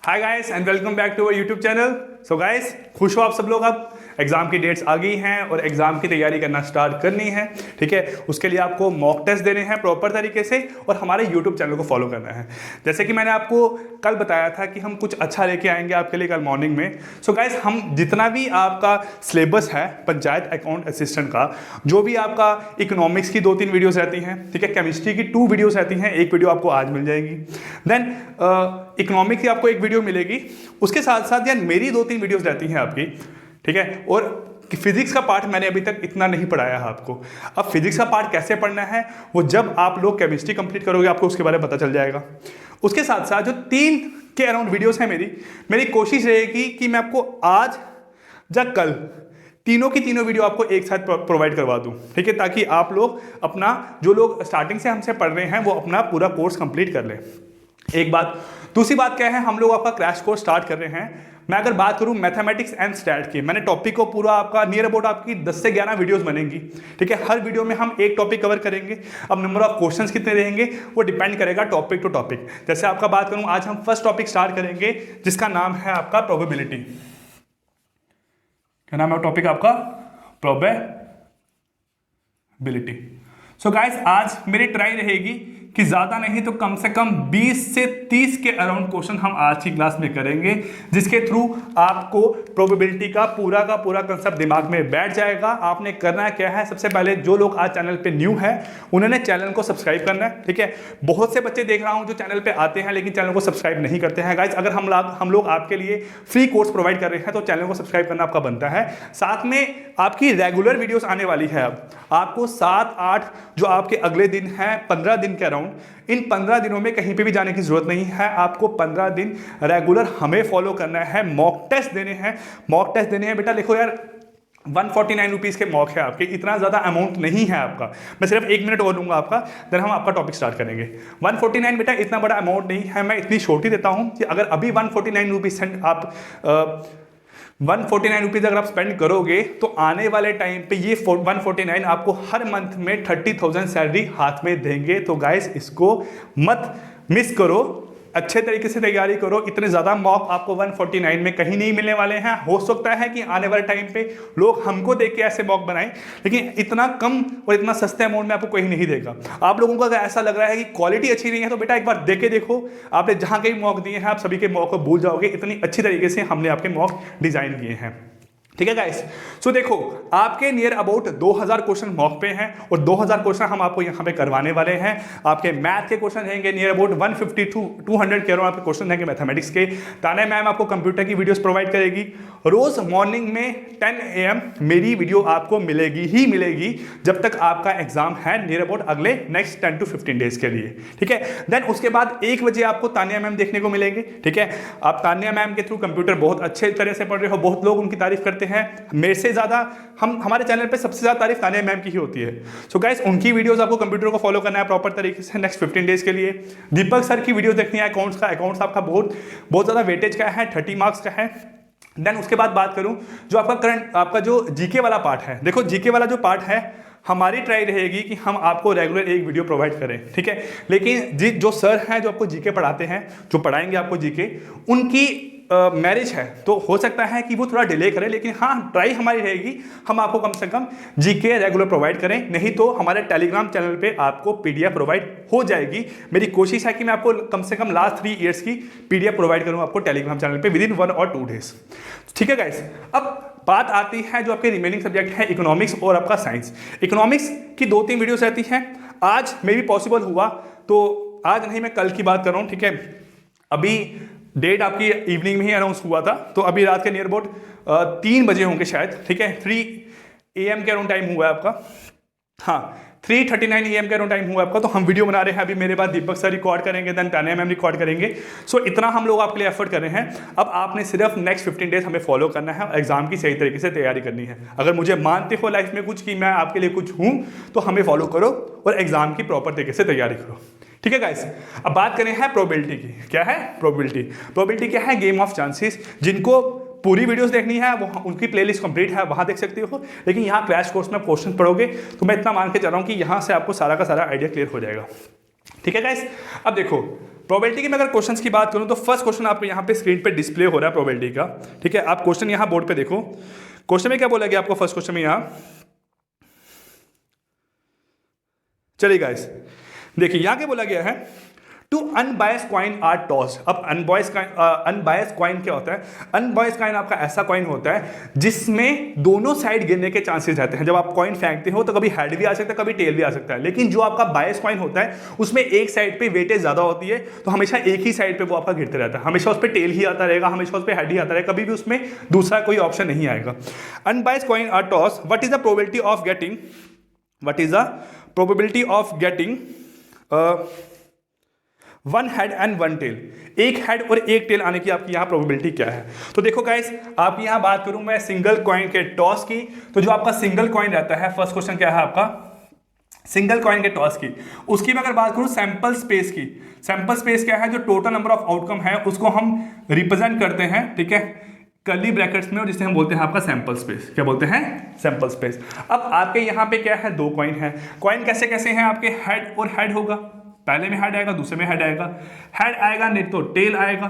Hi guys and welcome back to our YouTube channel. So guys, खुश हो आप सब लोग। अब एग्जाम की डेट्स आ गई हैं और एग्जाम की तैयारी करना स्टार्ट करनी है। ठीक है, उसके लिए आपको मॉक टेस्ट देने हैं प्रॉपर तरीके से और हमारे यूट्यूब चैनल को फॉलो करना है। जैसे कि मैंने आपको कल बताया था कि हम कुछ अच्छा लेके आएंगे आपके लिए कल मॉर्निंग में। सो गाइस, हम जितना भी आपका सिलेबस है पंचायत अकाउंट असिस्टेंट का, जो भी आपका इकोनॉमिक्स की 2-3 वीडियोस रहती हैं, ठीक है, केमिस्ट्री की 2 वीडियोस रहती हैं, एक वीडियो आपको आज मिल जाएगी। देन इकोनॉमिक्स की आपको एक वीडियो मिलेगी। उसके साथ साथ यार मेरी 2-3 वीडियोस रहती हैं आपकी, ठीक है। और फिजिक्स का पार्ट मैंने अभी तक इतना नहीं पढ़ाया है आपको। अब फिजिक्स का पार्ट कैसे पढ़ना है वो जब आप लोग केमिस्ट्री कंप्लीट करोगे आपको उसके बारे में पता चल जाएगा। उसके साथ साथ जो 3 के अराउंड वीडियोस हैं मेरी कोशिश रहेगी कि मैं आपको आज या कल तीनों की तीनों वीडियो आपको एक साथ प्रोवाइड करवा दूं, ठीक है, ताकि आप लोग अपना, जो लोग स्टार्टिंग से हमसे पढ़ रहे हैं वो अपना पूरा कोर्स कंप्लीट कर लें। एक बात। दूसरी बात क्या है, हम लोग आपका क्रैश कोर्स स्टार्ट कर रहे हैं। मैं अगर बात करूं मैथमेटिक्स एंड स्टैट की, मैंने टॉपिक को पूरा आपका नियर अबाउट आपकी 10 से 11 वीडियोस बनेंगी, ठीक है। हर वीडियो में हम एक टॉपिक कवर करेंगे। अब नंबर ऑफ क्वेश्चंस कितने रहेंगे वो डिपेंड करेगा टॉपिक टू टॉपिक। जैसे आपका बात करूं, आज हम फर्स्ट टॉपिक स्टार्ट करेंगे जिसका नाम है आपका प्रोबेबिलिटी। क्या नाम है टॉपिक आपका? प्रोबेबिलिटी। सो गाइस, आज मेरी ट्राई रहेगी कि ज्यादा नहीं तो कम से कम 20 से 30 के अराउंड क्वेश्चन हम आज की क्लास में करेंगे, जिसके थ्रू आपको प्रोबेबिलिटी का पूरा कंसेप्ट दिमाग में बैठ जाएगा। आपने करना क्या है, सबसे पहले जो लोग आज चैनल पे न्यू है उन्होंने चैनल को सब्सक्राइब करना है, ठीक है। बहुत से बच्चे देख रहा हूं जो चैनल पे आते हैं लेकिन चैनल को सब्सक्राइब नहीं करते हैं। गाइस, अगर हम लोग आपके लिए फ्री कोर्स प्रोवाइड कर रहे हैं तो चैनल को सब्सक्राइब करना आपका बनता है। साथ में आपकी रेगुलर वीडियोस आने वाली है। अब आपको 7-8 जो आपके अगले दिन हैं 15 दिन के अराउंड, इन 15 दिनों में कहीं पे भी जाने की जरूरत नहीं है। आपको 15 दिन रेगुलर हमें फॉलो करना है। मॉक टेस्ट देने हैं बेटा। देखो यार, 149 रुपीज़ के मॉक है आपके, इतना ज़्यादा अमाउंट नहीं है आपका। मैं सिर्फ 1 मिनट और लूँगा आपका, देन हम आपका टॉपिक स्टार्ट करेंगे। 149 बेटा इतना बड़ा अमाउंट नहीं है। मैं इतनी छोटी देता हूँ कि अगर अभी 149 रुपीज़ आप 149 रुपीज़ अगर आप स्पेंड करोगे तो आने वाले टाइम पे ये 149 आपको हर मंथ में 30,000 सैलरी हाथ में देंगे। तो गाइस, इसको मत मिस करो, अच्छे तरीके से तैयारी करो। इतने ज़्यादा मॉक आपको 149 में कहीं नहीं मिलने वाले हैं। हो सकता है कि आने वाले टाइम पे लोग हमको देख के ऐसे मॉक बनाएं, लेकिन इतना कम और इतना सस्ते अमाउंट में आपको कोई नहीं देगा। आप लोगों को अगर ऐसा लग रहा है कि क्वालिटी अच्छी नहीं है तो बेटा एक बार देख के देखो। आपने जहाँ कहीं मॉक दिए हैं आप सभी के मॉक को भूल जाओगे, इतनी अच्छी तरीके से हमने आपके मॉक डिज़ाइन किए हैं, ठीक है गाइस। सो देखो, आपके नियर अबाउट 2000 क्वेश्चन मॉक पे हैं और 2000 क्वेश्चन हम आपको यहाँ पे करवाने वाले हैं। आपके मैथ के क्वेश्चन रहेंगे नियर अबाउट 150 to 200 के अराउंड आपके क्वेश्चन रहेंगे मैथमेटिक्स के। तान्या मैम आपको कंप्यूटर की वीडियोस प्रोवाइड करेगी। रोज मॉर्निंग में 10 AM मेरी वीडियो आपको मिलेगी जब तक आपका एग्जाम है, नियर अबाउट अगले नेक्स्ट 10 to 15 डेज के लिए, ठीक है। देन उसके बाद 1 बजे आपको तान्या मैम देखने को मिलेंगे, ठीक है। आप तान्या मैम के थ्रू कंप्यूटर बहुत अच्छे तरह से पढ़ रहे हो, बहुत लोग उनकी तारीफ करते हैं। मेरे से ज्यादा हमारे चैनल पे सबसे ज्यादा तारीफ तान्या मैम की ही होती है। सो गाइस, उनकी वीडियोस आपको कंप्यूटर को फॉलो करना है प्रॉपर तरीके से नेक्स्ट 15 डेज के लिए। दीपक सर की वीडियो देखनी है अकाउंट्स आपका बहुत ज्यादा वेटेज का है, 30 मार्क्स का है। देन उसके बाद बात करूं जो आपका जो जीके वाला पार्ट है। देखो, जीके वाला जो पार्ट है हमारी ट्राई रहेगी कि हम आपको रेगुलर एक वीडियो प्रोवाइड करें, ठीक है। लेकिन जो सर हैं जो आपको जीके पढ़ाते हैं, जो पढ़ाएंगे आपको जीके, उनकी मैरिज है तो हो सकता है कि वो थोड़ा डिले करें, लेकिन हाँ ट्राई हमारी रहेगी हम आपको कम से कम जीके रेगुलर प्रोवाइड करें। नहीं तो हमारे टेलीग्राम चैनल पे आपको पीडीएफ प्रोवाइड हो जाएगी। मेरी कोशिश है कि मैं आपको कम से कम लास्ट 3 ईयर्स की पीडीएफ प्रोवाइड करूँ आपको टेलीग्राम चैनल पे विदिन 1 or 2 डेज, ठीक है गाइस। अब बात आती है जो आपके रिमेनिंग सब्जेक्ट है इकोनॉमिक्स और आपका साइंस। इकोनॉमिक्स की 2-3 वीडियोस रहती हैं। आज मे भी पॉसिबल हुआ तो आज नहीं, मैं कल की बात कर रहा हूँ, ठीक है। अभी डेट आपकी इवनिंग में ही अनाउंस हुआ था, तो अभी रात के नियर अबाउट 3 बजे होंगे शायद, ठीक है। 3 AM के अराउंड टाइम हुआ है आपका, हाँ 3:39 AM के अराउंड टाइम हुआ आपका। तो हम वीडियो बना रहे हैं अभी, मेरे बाद दीपक सर रिकॉर्ड करेंगे, देन तान्या मैम रिकॉर्ड करेंगे। सो इतना हम लोग आपके लिए एफर्ट कर रहे हैं। अब आपने सिर्फ नेक्स्ट 15 डेज हमें फॉलो करना है और एग्जाम की सही तरीके से तैयारी करनी है। अगर मुझे मानते हो लाइफ में कुछ कि मैं आपके लिए कुछ हूँ तो हमें फॉलो करो और एग्जाम की प्रॉपर तरीके से तैयारी करो, ठीक है गाइस। अब बात करें है प्रोबेबिलिटी की। क्या है प्रोबेबिलिटी? क्या है? Game of chances. जिनको पूरी वीडियोस देखनी है वो उनकी प्लेलिस्ट कंप्लीट है, वहां देख सकते हो। लेकिन यहाँ क्रैश कोर्स में क्वेश्चन पढ़ोगे तो मैं इतना मान के चल रहा हूँ कि यहाँ से आपको सारा का सारा आइडिया क्लियर हो जाएगा, ठीक है गाइस। अब देखो प्रोबेबिलिटी की मैं अगर क्वेश्चंस की बात करूं तो फर्स्ट क्वेश्चन आपको यहाँ पे स्क्रीन पे डिस्प्ले हो रहा है प्रोबेबिलिटी का, ठीक है। आप क्वेश्चन यहाँ बोर्ड पे देखो, क्वेश्चन में क्या बोला गया आपको फर्स्ट क्वेश्चन में यहाँ, चलिए गाइस देखिए यहाँ क्या बोला गया है, two unbiased coin are toss. अब अनबायस कॉइन क्या होता है? अनबायस कॉइन आपका ऐसा कॉइन होता है जिसमें दोनों साइड गिरने के चांसेस रहते हैं। जब आप कॉइन फेंकते हो तो कभी हेड भी आ सकता है, कभी टेल भी आ सकता है, लेकिन जो आपका बायस कॉइन होता है उसमें एक साइड पे वेटेज ज्यादा होती है, तो हमेशा एक ही साइड पे वो आपका गिरते रहता है, हमेशा उस पर टेल ही आता रहेगा, हमेशा उस पर हेड ही आता रहेगा, कभी भी उसमें दूसरा कोई ऑप्शन नहीं आएगा। Unbiased coin are toss, what is the probability of getting one head and one tail, एक हेड और एक टेल आने की आपकी यहाँ प्रोबेबिलिटी क्या है? तो देखो गाइस, आप यहाँ बात करूं मैं सिंगल कॉइन के टॉस की, तो जो आपका सिंगल कॉइन रहता है, फर्स्ट क्वेश्चन क्या है आपका, सिंगल कॉइन के टॉस की, उसकी मैं अगर बात करूं सैंपल स्पेस की, सैंपल स्पेस क्या है? जो टोटल नंबर ऑफ आउटकम है उसको हम रिप्रेजेंट करते हैं, ठीक है, कर्ली ब्रैकेट्स में, और जिसे हम बोलते हैं आपका सैंपल स्पेस। क्या बोलते हैं? Sample space. अब आपके यहाँ पे क्या है, दो कॉइन है। कॉइन कैसे कैसे हैं आपके? हेड और हेड होगा, पहले में हेड आएगा, दूसरे में हेड आएगा, हेड आएगा नहीं तो टेल आएगा,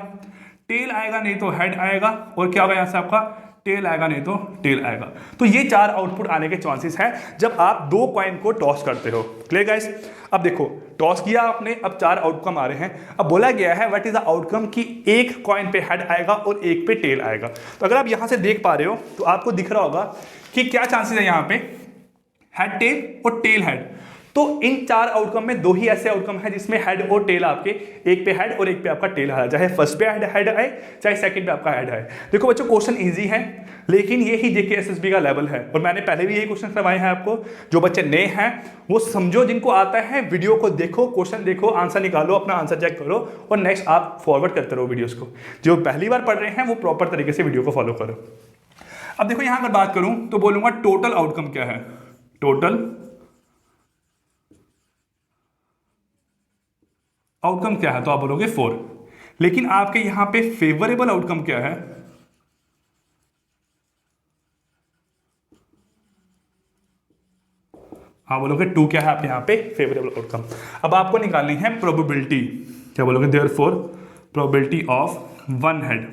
टेल आएगा नहीं तो हेड आएगा, और क्या होगा यहाँ से आपका टेल आएगा नहीं तो टेल आएगा। तो ये चार आउटपुट आने के चांसेस है जब आप दो कॉइन को टॉस करते हो। Clear guys? अब देखो टॉस किया आपने, अब चार आउटकम आ रहे हैं, अब बोला गया है व्हाट इज द आउटकम की एक कॉइन पे हेड आएगा और एक पे टेल आएगा। तो अगर आप यहां से देख पा रहे हो तो आपको दिख रहा होगा कि क्या चांसेस है यहाँ पे, हेड टेल और टेल हेड। तो इन चार आउटकम में दो ही ऐसे आउटकम है जिसमें हेड और टेल आपके, एक पे हेड और एक पे आपका टेल आया, चाहे फर्स्ट पे हेड आए चाहे सेकंड पे आपका हेड आए। देखो बच्चों क्वेश्चन इजी है, लेकिन ये ही जेके एसएसबी का लेवल है, और मैंने पहले भी यही क्वेश्चन करवाए हैं आपको। जो बच्चे नए हैं वो समझो, जिनको आता है वीडियो को देखो, क्वेश्चन देखो, आंसर निकालो, अपना आंसर चेक करो, और नेक्स्ट आप फॉरवर्ड करते रहो वीडियोस को। जो पहली बार पढ़ रहे हैं वो प्रॉपर तरीके से वीडियो को फॉलो करो। अब देखो यहां अगर बात करूं तो बोलूंगा टोटल आउटकम क्या है, टोटल आउटकम क्या है, तो आप बोलोगे 4। लेकिन आपके यहां पे फेवरेबल आउटकम क्या है, हाँ बोलोगे 2 क्या है आपके यहां पे फेवरेबल आउटकम। अब आपको निकालनी है प्रोबेबिलिटी, क्या बोलोगे therefore probability of one head,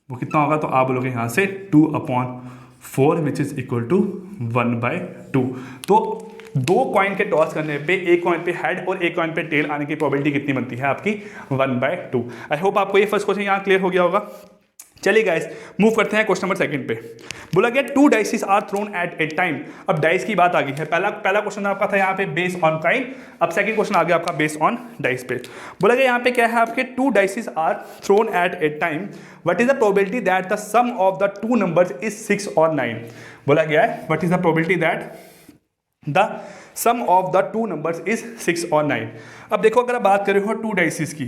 वो कितना होगा, तो आप बोलोगे यहां से 2/4 विच इज इक्वल टू 1/2। तो दो कॉइन के टॉस करने पे एक कॉइन पे हेड और एक कॉइन पे टेल आने की प्रोबेबिलिटी कितनी बनती है आपकी, 1/2। आई होप आपको ये फर्स्ट क्वेश्चन यहाँ क्लियर हो गया होगा। चलिए गाइस मूव करते हैं क्वेश्चन नंबर सेकंड पे। बोला गया 2 dices are thrown at a time. अब डाइस की बात आ गई है, पहला क्वेश्चन आपका था यहाँ पे बेस ऑन कॉइन, अब सेकंड क्वेश्चन आ गया आपका बेस ऑन डाइस पे। बोला गया यहाँ पे क्या है आपके 2 dices are thrown at a time, what is the probability that the sum of the 2 numbers is 6 और 9। बोला गया है what is the probability that the sum of the 2 numbers is 6 और 9। अब देखो अगर आप बात कर रहे हो 2 डाइसेस की,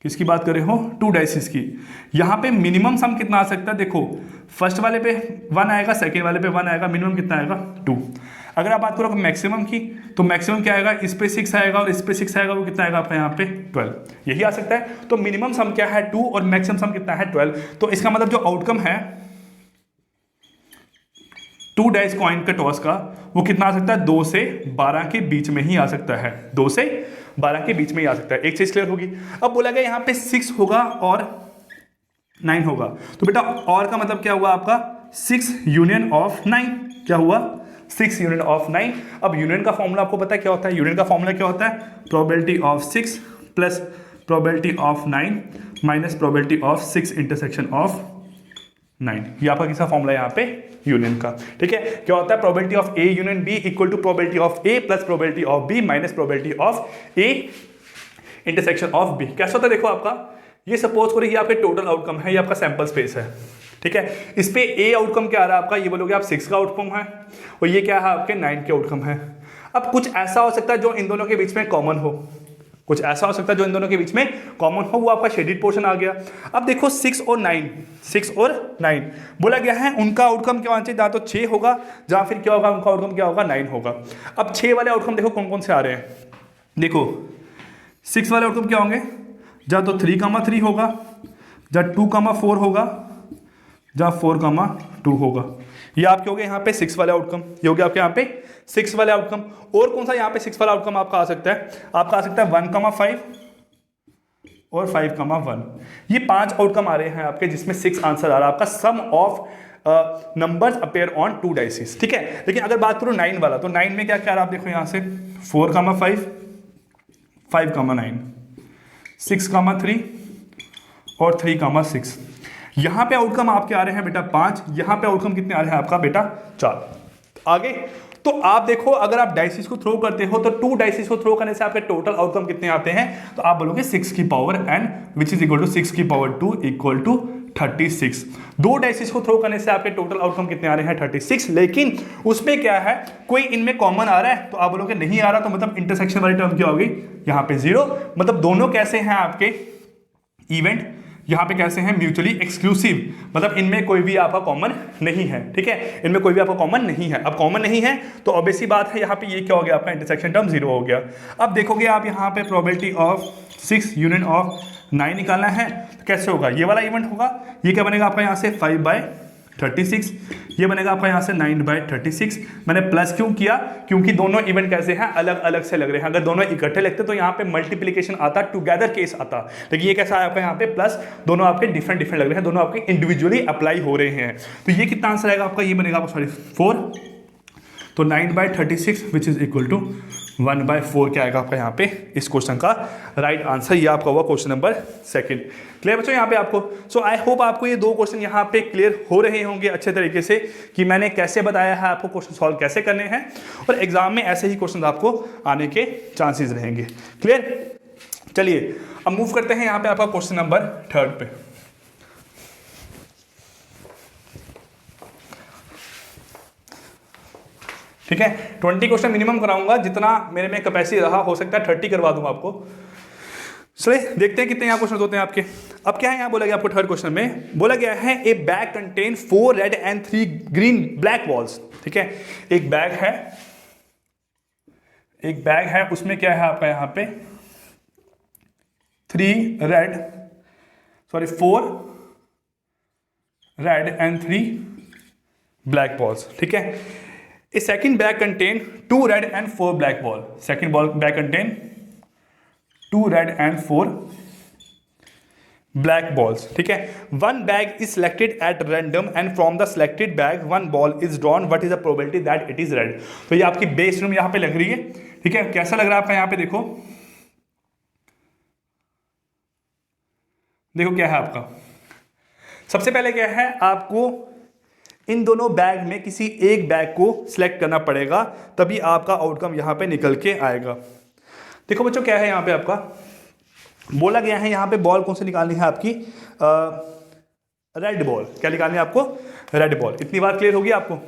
किसकी बात कर रहे हो, 2 डाइसेस की, यहां पे मिनिमम सम कितना आ सकता है, देखो फर्स्ट वाले पे 1 आएगा, सेकेंड वाले पे 1 आएगा, मिनिमम कितना आएगा 2। अगर आप बात करो मैक्सिमम की, तो मैक्सिमम क्या आएगा, इस पे 6 आएगा और इस पे 6 आएगा, वो कितना आएगा आपका यहाँ पे 12, यही आ सकता है। तो मिनिमम सम क्या है 2 और मैक्सिमम सम कितना है 12। तो इसका मतलब जो आउटकम है 2 डाइस कॉइन के टॉस का, वो कितना आ सकता है, 2 से 12 के बीच में ही आ सकता है, 2 से 12 के बीच में ही आ सकता है। एक चीज क्लियर होगी। अब बोला गया यहाँ पे 6 होगा और 9 होगा, तो बेटा और का मतलब क्या हुआ आपका 6 यूनियन ऑफ 9, क्या हुआ 6 यूनियन ऑफ 9। अब यूनियन का फॉर्मूला आपको पता है क्या होता है, यूनियन का फॉर्मूला क्या होता है, probability of 6 plus probability of 9 minus probability of 6 intersection of 9। ये आपका किसका फॉर्मूला यहाँ पे, यूनियन का। ठीक है, क्या होता है probability of A union B equal to probability of A plus probability of B minus probability of A intersection of B. कैसा होता है देखो आपका, ये सपोज करो ये आपके टोटल आउटकम है, ये आपका सैंपल स्पेस है, ठीक है। इस पे ए आउटकम क्या आ रहा है आपका, ये बोलोगे आप 6 का आउटकम है, और ये क्या है आपके 9 के आउटकम है। अब कुछ ऐसा हो सकता है जो इन दोनों के बीच में कॉमन हो, कुछ ऐसा हो सकता है जो इन दोनों के बीच में कॉमन हो, वो आपका शेडेड पोर्शन आ गया। अब देखो 6 और 9 बोला गया है उनका आउटकम क्या होना चाहिए, जहाँ तो 6 होगा, जहाँ फिर क्या होगा उनका आउटकम क्या होगा 9 होगा। अब 6 वाले आउटकम देखो कौन कौन से आ रहे हैं, देखो 6 वाले आउटकम क्या होंगे, जहाँ तो 3,3 होगा, जहाँ 2,4 होगा, जहाँ 4,2 होगा। ये आपके हो गए यहाँ पे 6 वाले आउटकम, ये हो गया आपके यहाँ पे 6 वाले आउटकम। और कौन सा यहाँ पे 6 वाला आउटकम आपका आ सकता है? आपका आ सकता है 1,5 और 5,1। ये 5 आउटकम आ रहे हैं आपके, जिसमें 6 आंसर आ रहा है आपका। सम ऑफ नंबर्स अपेयर ऑन 2 डाइसिस, ठीक है। लेकिन अगर बात करूँ 9 वाला, तो 9 में क्या क्या रहा आप देखो यहाँ से 4,5, 5,9, 6,3 और 3,6। यहाँ पे आउटकम आपके आ रहे हैं बेटा 5, यहाँ पे आउटकम कितने आ रहे हैं आपका बेटा 4। आगे तो आप देखो, अगर आप डाइसिस को थ्रो करते हो तो 2 डाइसिस को थ्रो करने से आपके टोटल आउटकम कितने आते हैं? तो आप बोलोगे 6 की power n which is equal to 6 की पावर 2 इक्वल टू 36। 2 डाइसिस को थ्रो करने से आपके टोटल आउटकम कितने आ रहे हैं? 36। लेकिन उसमें क्या है, कोई इनमें कॉमन आ रहा है? तो आप बोलोगे नहीं आ रहा, तो मतलब इंटरसेक्शन वाली टर्म क्या होगी यहाँ पे 0। मतलब दोनों कैसे हैं आपके इवेंट, यहाँ पे कैसे हैं म्यूचुअली एक्सक्लूसिव, मतलब इनमें कोई भी आपका कॉमन नहीं है, ठीक है। इनमें कोई भी आपका कॉमन नहीं है। अब कॉमन नहीं है तो ऑब्वियसली बात है यहाँ पे ये क्या हो गया आपका इंटरसेक्शन टर्म 0 हो गया। अब देखोगे आप यहाँ पे प्रोबेबिलिटी ऑफ 6 यूनियन ऑफ 9 निकालना है, तो कैसे होगा? ये वाला इवेंट होगा, ये क्या बनेगा आपका यहाँ से 5/36, ये बनेगा आपका यहाँ से 9/36। मैंने प्लस क्यों किया? क्योंकि दोनों इवेंट कैसे हैं, अलग अलग से लग रहे हैं। अगर दोनों इकट्ठे लगते तो यहाँ पे मल्टीप्लिकेशन आता, टुगेदर केस आता, लेकिन ये कैसा है आपका यहाँ पे प्लस, दोनों आपके डिफरेंट डिफरेंट लग रहे हैं, दोनों आपके इंडिविजुअली अप्लाई हो रहे हैं। तो ये कितना आंसर आएगा आपका? ये बनेगा आपका सॉरी 4, तो 9/36 विच इज इक्वल टू 1/4 क्या आएगा आपका यहाँ पे इस क्वेश्चन का राइट आंसर। ये आपका हुआ क्वेश्चन नंबर 2। क्लियर बच्चों यहाँ पे आपको? सो आई होप आपको ये 2 क्वेश्चन यहाँ पे क्लियर हो रहे होंगे अच्छे तरीके से, कि मैंने कैसे बताया है आपको क्वेश्चन सॉल्व कैसे करने हैं, और एग्जाम में ऐसे ही क्वेश्चन आपको आने के चांसेस रहेंगे। क्लियर? चलिए अब मूव करते हैं यहाँ पे आपका क्वेश्चन नंबर 3 पे। ठीक है, 20 क्वेश्चन मिनिमम कराऊंगा, जितना मेरे में कैपेसिटी रहा, हो सकता है 30 करवा दूं आपको। चलिए देखते हैं कितने यहाँ क्वेश्चन होते हैं आपके। अब क्या है यहाँ बोला गया आपको 3rd क्वेश्चन में बोला गया है ए bag contain 4 red and 3 green black balls. ठीक है, एक बैग है, उसमें क्या है आपका यहाँ पे 4 रेड एंड 3 ब्लैक बॉल्स। ठीक है, A second bag contain 2 red and 4 black ball. Second bag contain 2 red and 4 black balls. ठीक है, one bag is selected at random and from the selected bag one ball is drawn. What is the probability that it is red? तो ये आपकी base room यहाँ पे लग रही है। ठीक है, कैसा लग रहा है आपका यहाँ पे देखो क्या है आपका। सबसे पहले क्या है, आपको इन दोनों बैग में किसी एक बैग को सिलेक्ट करना पड़ेगा, तभी आपका आउटकम यहां पे निकल के आएगा। देखो बच्चों क्या है यहां पे आपका बोला गया है, यहां पे बॉल कौन सी निकालनी है आपकी रेड बॉल। क्या निकालनी है आपको? Red ball. इतनी बात क्लियर होगी आपको।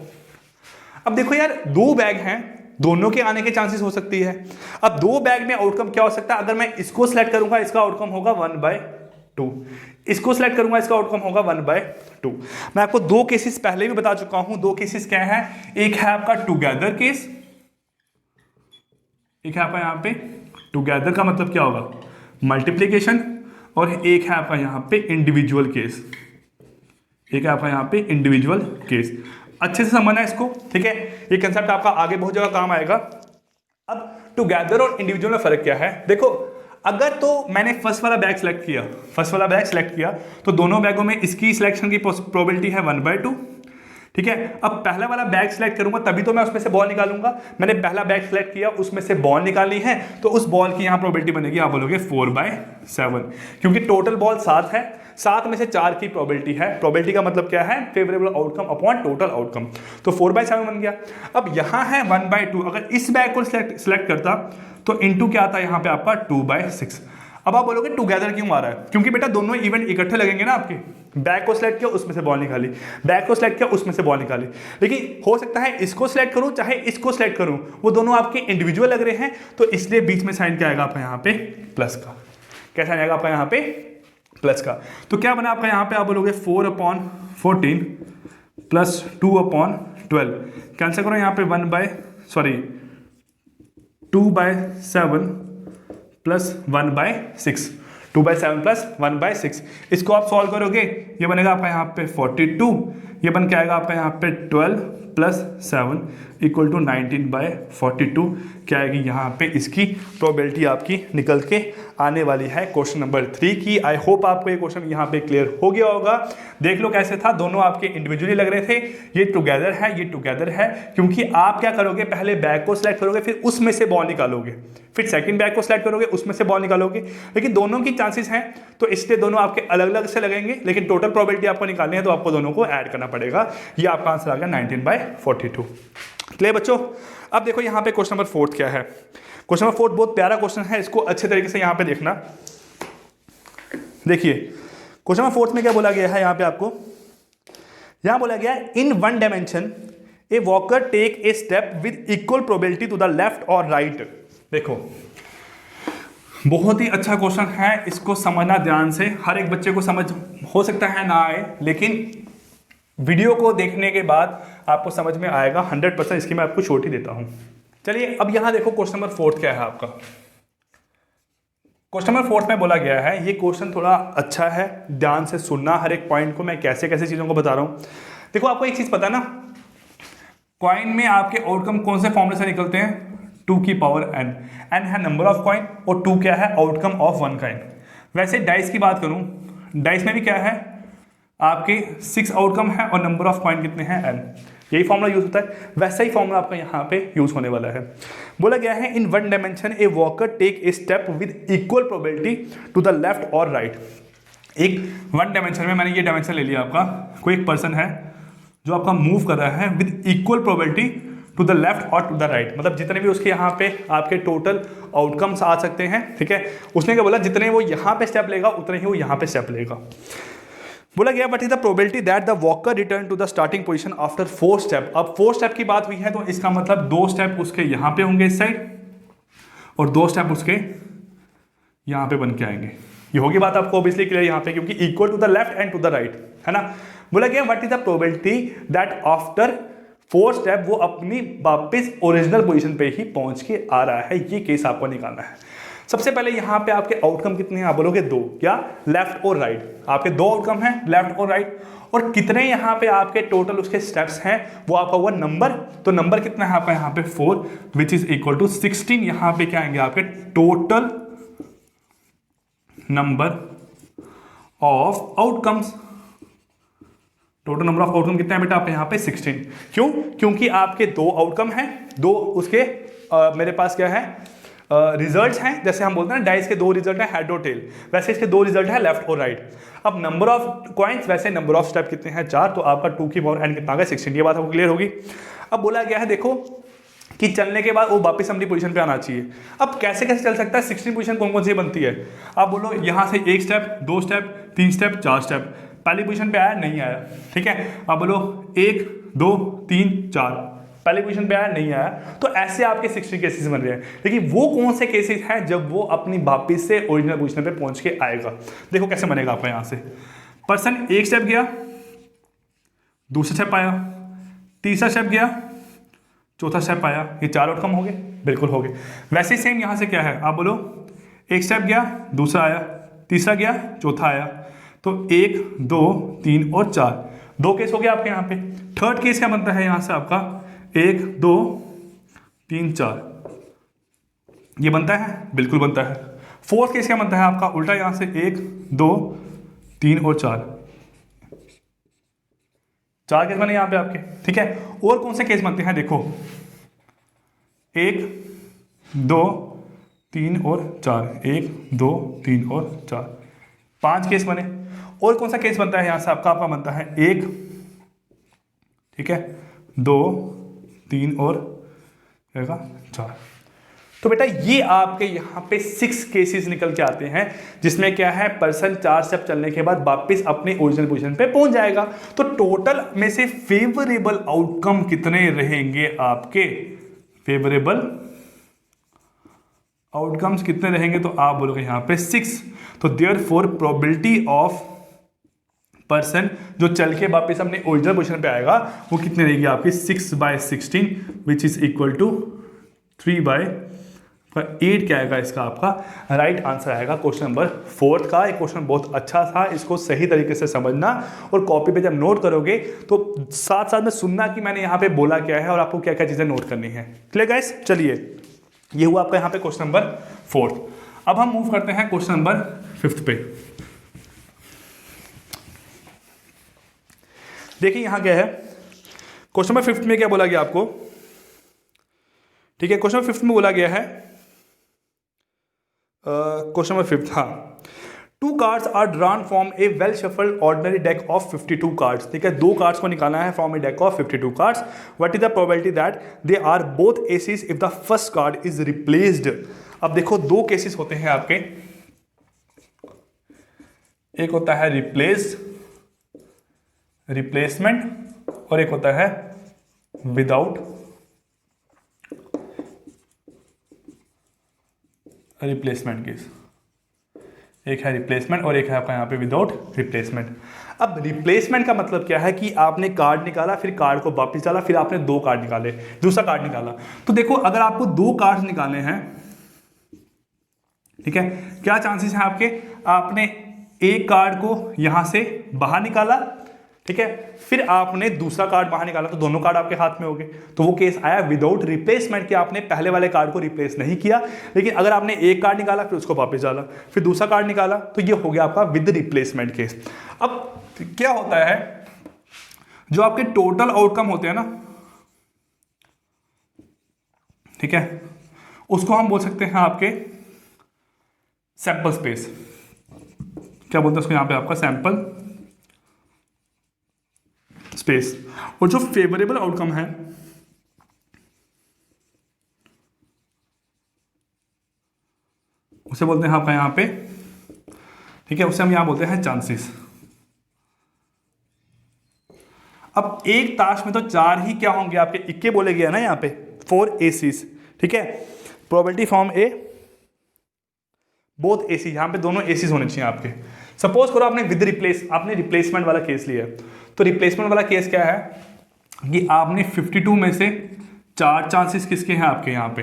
अब देखो यार 2 बैग हैं, दोनों के आने के चांसेस हो सकती है। अब 2 बैग में आउटकम क्या हो सकता है? अगर मैं इसको सिलेक्ट करूंगा इसका आउटकम होगा 1/2, इसको सिलेक्ट करूंगा इसका आउटकम होगा 1/2। मैं आपको 2 केसेस पहले भी बता चुका हूं। 2 केसेस क्या है, एक है आपका टुगेदर केस, एक है आपका यहां पे टुगेदर का मतलब क्या होगा मल्टीप्लीकेशन, और एक है आपका यहां पे इंडिविजुअल केस, एक है आपका यहां पे इंडिविजुअल केस। अच्छे से समझना है इसको। ठीक है, ये कंसेप्ट आपका आगे बहुत जगह काम आएगा। अब टुगेदर और इंडिविजुअल में फर्क क्या है? देखो अगर तो मैंने फर्स्ट वाला बैग सेलेक्ट किया, तो दोनों बैगों में इसकी सिलेक्शन की प्रोबेबिलिटी है 1/2। ठीक है, अब पहला वाला बैग सेलेक्ट करूंगा तभी तो मैं उसमें से बॉल निकालूंगा। मैंने पहला बैग सेलेक्ट किया, उसमें से बॉल निकालनी है, तो उस बॉल की यहां प्रोबेबिलिटी बनेगी, आप बोलोगे 4/7, क्योंकि टोटल बॉल 7 है, 7 में से 4 की प्रोबेबिलिटी है। प्रोबेबिलिटी का मतलब क्या है? Favourable outcome upon total outcome, तो 4/7 बन गया। अब यहां है 1/2, अगर इस बैग को सिलेक्ट करता तो इनटू क्या आता है यहाँ पे आपका 2/6। अब आप बोलोगे टुगेदर क्यों आ रहा है? क्योंकि बेटा दोनों इवेंट इकट्ठे लगेंगे ना आपके। बैग को सिलेक्ट किया उसमें से बॉल निकाली, बैग को सिलेक्ट किया उसमें से बॉल निकाली, लेकिन हो सकता है इसको सिलेक्ट करूं चाहे इसको सिलेक्ट करूं, वो दोनों आपके इंडिविजुअल लग रहे हैं, तो इसलिए बीच में साइन क्या आएगा आपका यहाँ पे प्लस का। कैसा आएगा आपका यहाँ पे प्लस का। तो क्या बना आपका यहाँ पे, आप बोलोगे 4/14 प्लस 2/12। कैंसिल करो यहाँ पे 2/7 प्लस 1/6, 2/7 प्लस 1/6। इसको आप सॉल्व करोगे, ये बनेगा आपका यहाँ पे 42, ये बन के आएगा आपका यहाँ पे 12 + 7 = 19/42 क्या आएगी यहाँ पे इसकी प्रोबेबिलिटी आपकी निकल के आने वाली है क्वेश्चन नंबर 3 की। आई होप आपको ये क्वेश्चन यहाँ पे क्लियर हो गया होगा। देख लो कैसे था, दोनों आपके इंडिविजुअली लग रहे थे, ये टुगेदर है, ये टुगेदर है, क्योंकि आप क्या करोगे, पहले बैग को सिलेक्ट करोगे, फिर उसमें से बॉल निकालोगे, फिर सेकंड बैग को सिलेक्ट करोगे, उसमें से बॉल निकालोगे, लेकिन दोनों की चांसेस हैं, तो इसलिए दोनों आपके अलग अलग से लगेंगे, लेकिन टोटल प्रोबेबिलिटी आपको निकालनी है तो आपको दोनों को ऐड करना पड़ेगा। ये आपका आंसर आ गया 19/42। क्लियर बच्चों? अब देखो यहाँ पे क्वेश्चन नंबर 4 क्या है। क्वेश्चन नंबर 4 बहुत प्यारा क्वेश्चन है, इसको अच्छे तरीके से यहाँ पे देखना। देखिए क्वेश्चन नंबर 4 में क्या बोला गया है, यहाँ पे आपको यहाँ बोला गया है in one dimension a walker take a step with equal probability to the left और राइट। देखो बहुत ही अच्छा क्वेश्चन है, इसको समझना ध्यान से। हर एक बच्चे को समझ हो सकता है ना आए, लेकिन वीडियो को देखने के बाद आपको समझ में आएगा 100%। इसकी मैं आपको छोटी देता हूं। चलिए अब यहां देखो क्वेश्चन नंबर 4 क्या है आपका। क्वेश्चन नंबर 4 में बोला गया है, ये क्वेश्चन थोड़ा अच्छा है, ध्यान से सुनना हर एक पॉइंट को, मैं कैसे कैसे चीजों को बता रहा हूं। देखो आपको एक चीज पता ना, कॉइन में आपके आउटकम कौन से फॉर्मूले से निकलते हैं, 2 की पावर n है नंबर ऑफ कॉइन और 2 क्या है, आउटकम ऑफ वन कॉइन। वैसे डाइस की बात करूं, डाइस में भी क्या है, आपके 6 आउटकम है और नंबर ऑफ कॉइन कितने हैं, n। यही फॉर्मूला यूज होता है, वैसा ही फॉर्मूला आपका यहाँ पे यूज होने वाला है। बोला गया है in one dimension a walker take a step with equal probability to the left और राइट। एक वन डायमेंशन में मैंने ये डायमेंशन ले लिया आपका, कोई एक पर्सन है जो आपका मूव कर रहा है with equal probability to the left और टू द राइट, मतलब जितने भी उसके यहाँ पे आपके टोटल आउटकम्स आ सकते हैं, ठीक है। उसने क्या बोला, जितने वो यहाँ पे स्टेप लेगा उतने ही वो यहाँ पे स्टेप लेगा। बोला गया what is the probability that the walker return to the starting position after 4 step. अब 4 स्टेप की बात हुई है, तो इसका मतलब 2 स्टेप उसके यहाँ पे होंगे इस साइड और 2 स्टेप उसके यहाँ पे बन के आएंगे। ये होगी बात आपको ऑब्वियसली क्लियर यहाँ पे, क्योंकि equal to the left and to the right, है ना। बोला गया what is the probability that after 4 step वो अपनी वापस ओरिजिनल पोजीशन पे ही पहुंच के आ रहा है। ये केस आपको निकालना है। सबसे पहले यहाँ पे आपके आउटकम कितने हैं, आप बोलोगे 2, क्या, लेफ्ट और राइट। आपके 2 आउटकम हैं, लेफ्ट और राइट, और कितने यहाँ पे आपके टोटल उसके स्टेप्स हैं, वो आपका हुआ नंबर। तो नंबर कितना है आपका यहाँ पे 4 विच इज इक्वल टू 16। यहाँ पे क्या आएंगे आपके total number of outcomes. Total number of outcome कितना है बेटा आपके यहाँ पे 16। क्यों? क्योंकि आपके 2 आउटकम हैं, 2 उसके मेरे पास क्या है रिजल्ट्स हैं। जैसे हम बोलते हैं ना डाइस के 2 रिजल्ट है, हेड और टेल, वैसे इसके 2 रिजल्ट है, लेफ्ट और राइट। अब नंबर ऑफ कॉइन्स, वैसे नंबर ऑफ स्टेप कितने हैं 4, तो आपका 2 की पावर n कितना आ गया 16। ये बात आपको क्लियर होगी। अब बोला गया है देखो कि चलने के बाद वो वापस अपनी पोजीशन पे आना चाहिए। अब कैसे कैसे चल सकता है, 16 पोजीशन कौन कौन सी बनती है, आप बोलो यहाँ से 1 स्टेप, 2 स्टेप, 3 स्टेप, 4 स्टेप। पहली पोजीशन पे आया, नहीं आया, ठीक है। आप बोलो 1 2 3 4, पहले पोजीशन पे आया, नहीं आया, तो ऐसे आपके 60 केसेस बन रहे हैं। लेकिन वो कौन से केसेस हैं जब वो अपनी वापस से ओरिजिनल पोजीशन पे पहुंच के आएगा। देखो कैसे बनेगा आपका, यहाँ से पर्सन 1 स्टेप गया, दूसरा स्टेप आया, तीसरा स्टेप गया, चौथा स्टेप आया। ये 4 आउटकम हो गए, बिल्कुल हो गए। वैसे सेम यहाँ से क्या है, आप बोलो 1 स्टेप गया, दूसरा आया, तीसरा गया, चौथा आया, तो 1 2 3 और 4, 2 केस हो गया आपके यहाँ पे। थर्ड केस क्या बनता है यहाँ से आपका 1 2 3 4, ये बनता है, बिल्कुल बनता है। फोर्थ केस क्या बनता है आपका उल्टा, यहाँ से 1 2 3 और 4 केस बने यहाँ पे आपके, ठीक है। और कौन से केस बनते हैं, देखो 1 2 3 और 4, 1 2 3 और 4, 5 केस बने। और कौन सा केस बनता है यहाँ से आपका बनता है 1, ठीक है, 2 3 और 4। तो बेटा ये आपके यहाँ पे 6 केसेस निकल के आते हैं, जिसमें क्या है पर्सन 4 स्टेप चलने के बाद वापस अपने ओरिजिनल पोजीशन पे पहुंच जाएगा। तो टोटल में से फेवरेबल आउटकम कितने रहेंगे आपके, फेवरेबल आउटकम्स कितने रहेंगे, तो आप बोलोगे यहाँ पे 6। तो देयरफॉर प्रोबेबिलिटी ऑफ पर्सन जो चल के वापस अपने ओरिजिनल पोजीशन पे आएगा वो कितनी रहेगी आपकी 6/16 विच इज इक्वल टू 3/4। तो 8 क्या आएगा इसका आपका राइट आंसर आएगा क्वेश्चन नंबर 4 का। एक क्वेश्चन बहुत अच्छा था, इसको सही तरीके से समझना और कॉपी पे जब नोट करोगे तो साथ साथ में सुनना कि मैंने यहाँ पे बोला क्या है और आपको क्या क्या चीज़ें नोट करनी है। Clear guys? चलिए, ये हुआ आपका यहाँ पे क्वेश्चन नंबर 4। अब हम मूव करते हैं क्वेश्चन नंबर 5 पे। देखिए यहाँ क्या है, क्वेश्चन नंबर 5 में क्या बोला गया आपको, ठीक है। क्वेश्चन नंबर 5 में बोला गया है, क्वेश्चन नंबर 5, हाँ, 2 cards are drawn from a well shuffled ordinary deck of 52 cards. ठीक है, 2 कार्ड्स को निकालना है from a deck of 52 cards. What is the probability that they are both aces if the first card is replaced. अब देखो 2 cases होते हैं आपके, एक होता है रिप्लेसमेंट और एक होता है विदाउट रिप्लेसमेंट केस। एक है रिप्लेसमेंट और एक है आपका यहाँ पे विदाउट रिप्लेसमेंट। अब रिप्लेसमेंट का मतलब क्या है कि आपने कार्ड निकाला, फिर कार्ड को वापस डाला, फिर आपने 2 कार्ड निकाले, दूसरा कार्ड निकाला। तो देखो अगर आपको 2 कार्ड निकालने हैं, ठीक है, क्या चांसेस हैं आपके, आपने एक कार्ड को यहां से बाहर निकाला, ठीक है, फिर आपने दूसरा कार्ड बाहर निकाला तो दोनों कार्ड आपके हाथ में हो गए। तो वो केस आया विदाउट रिप्लेसमेंट कि आपने पहले वाले कार्ड को रिप्लेस नहीं किया, लेकिन अगर आपने एक कार्ड निकाला फिर उसको वापस डाला, फिर दूसरा कार्ड निकाला, तो ये हो गया आपका विद रिप्लेसमेंट केस। अब क्या होता है, जो आपके टोटल आउटकम होते हैं ना, ठीक है, उसको हम बोल सकते हैं आपके सैंपल स्पेस। क्या बोलते हैं उसको यहां पे आपका सैंपल स्पेस। और जो फेवरेबल आउटकम है उसे बोलते हैं आपका यहां पे, ठीक है, उसे हम यहां बोलते हैं चांसेस। अब एक ताश में तो 4 ही क्या होंगे आपके, इक्के बोले गया ना यहाँ पे, 4 एसीज, ठीक है। Probability form A both AC, यहां पे दोनों एसीज होने चाहिए आपके। सपोज करो आपने आपने रिप्लेसमेंट वाला केस लिया, तो रिप्लेसमेंट वाला केस क्या है कि आपने 52 में से 4 चांसेस किसके हैं आपके यहाँ पे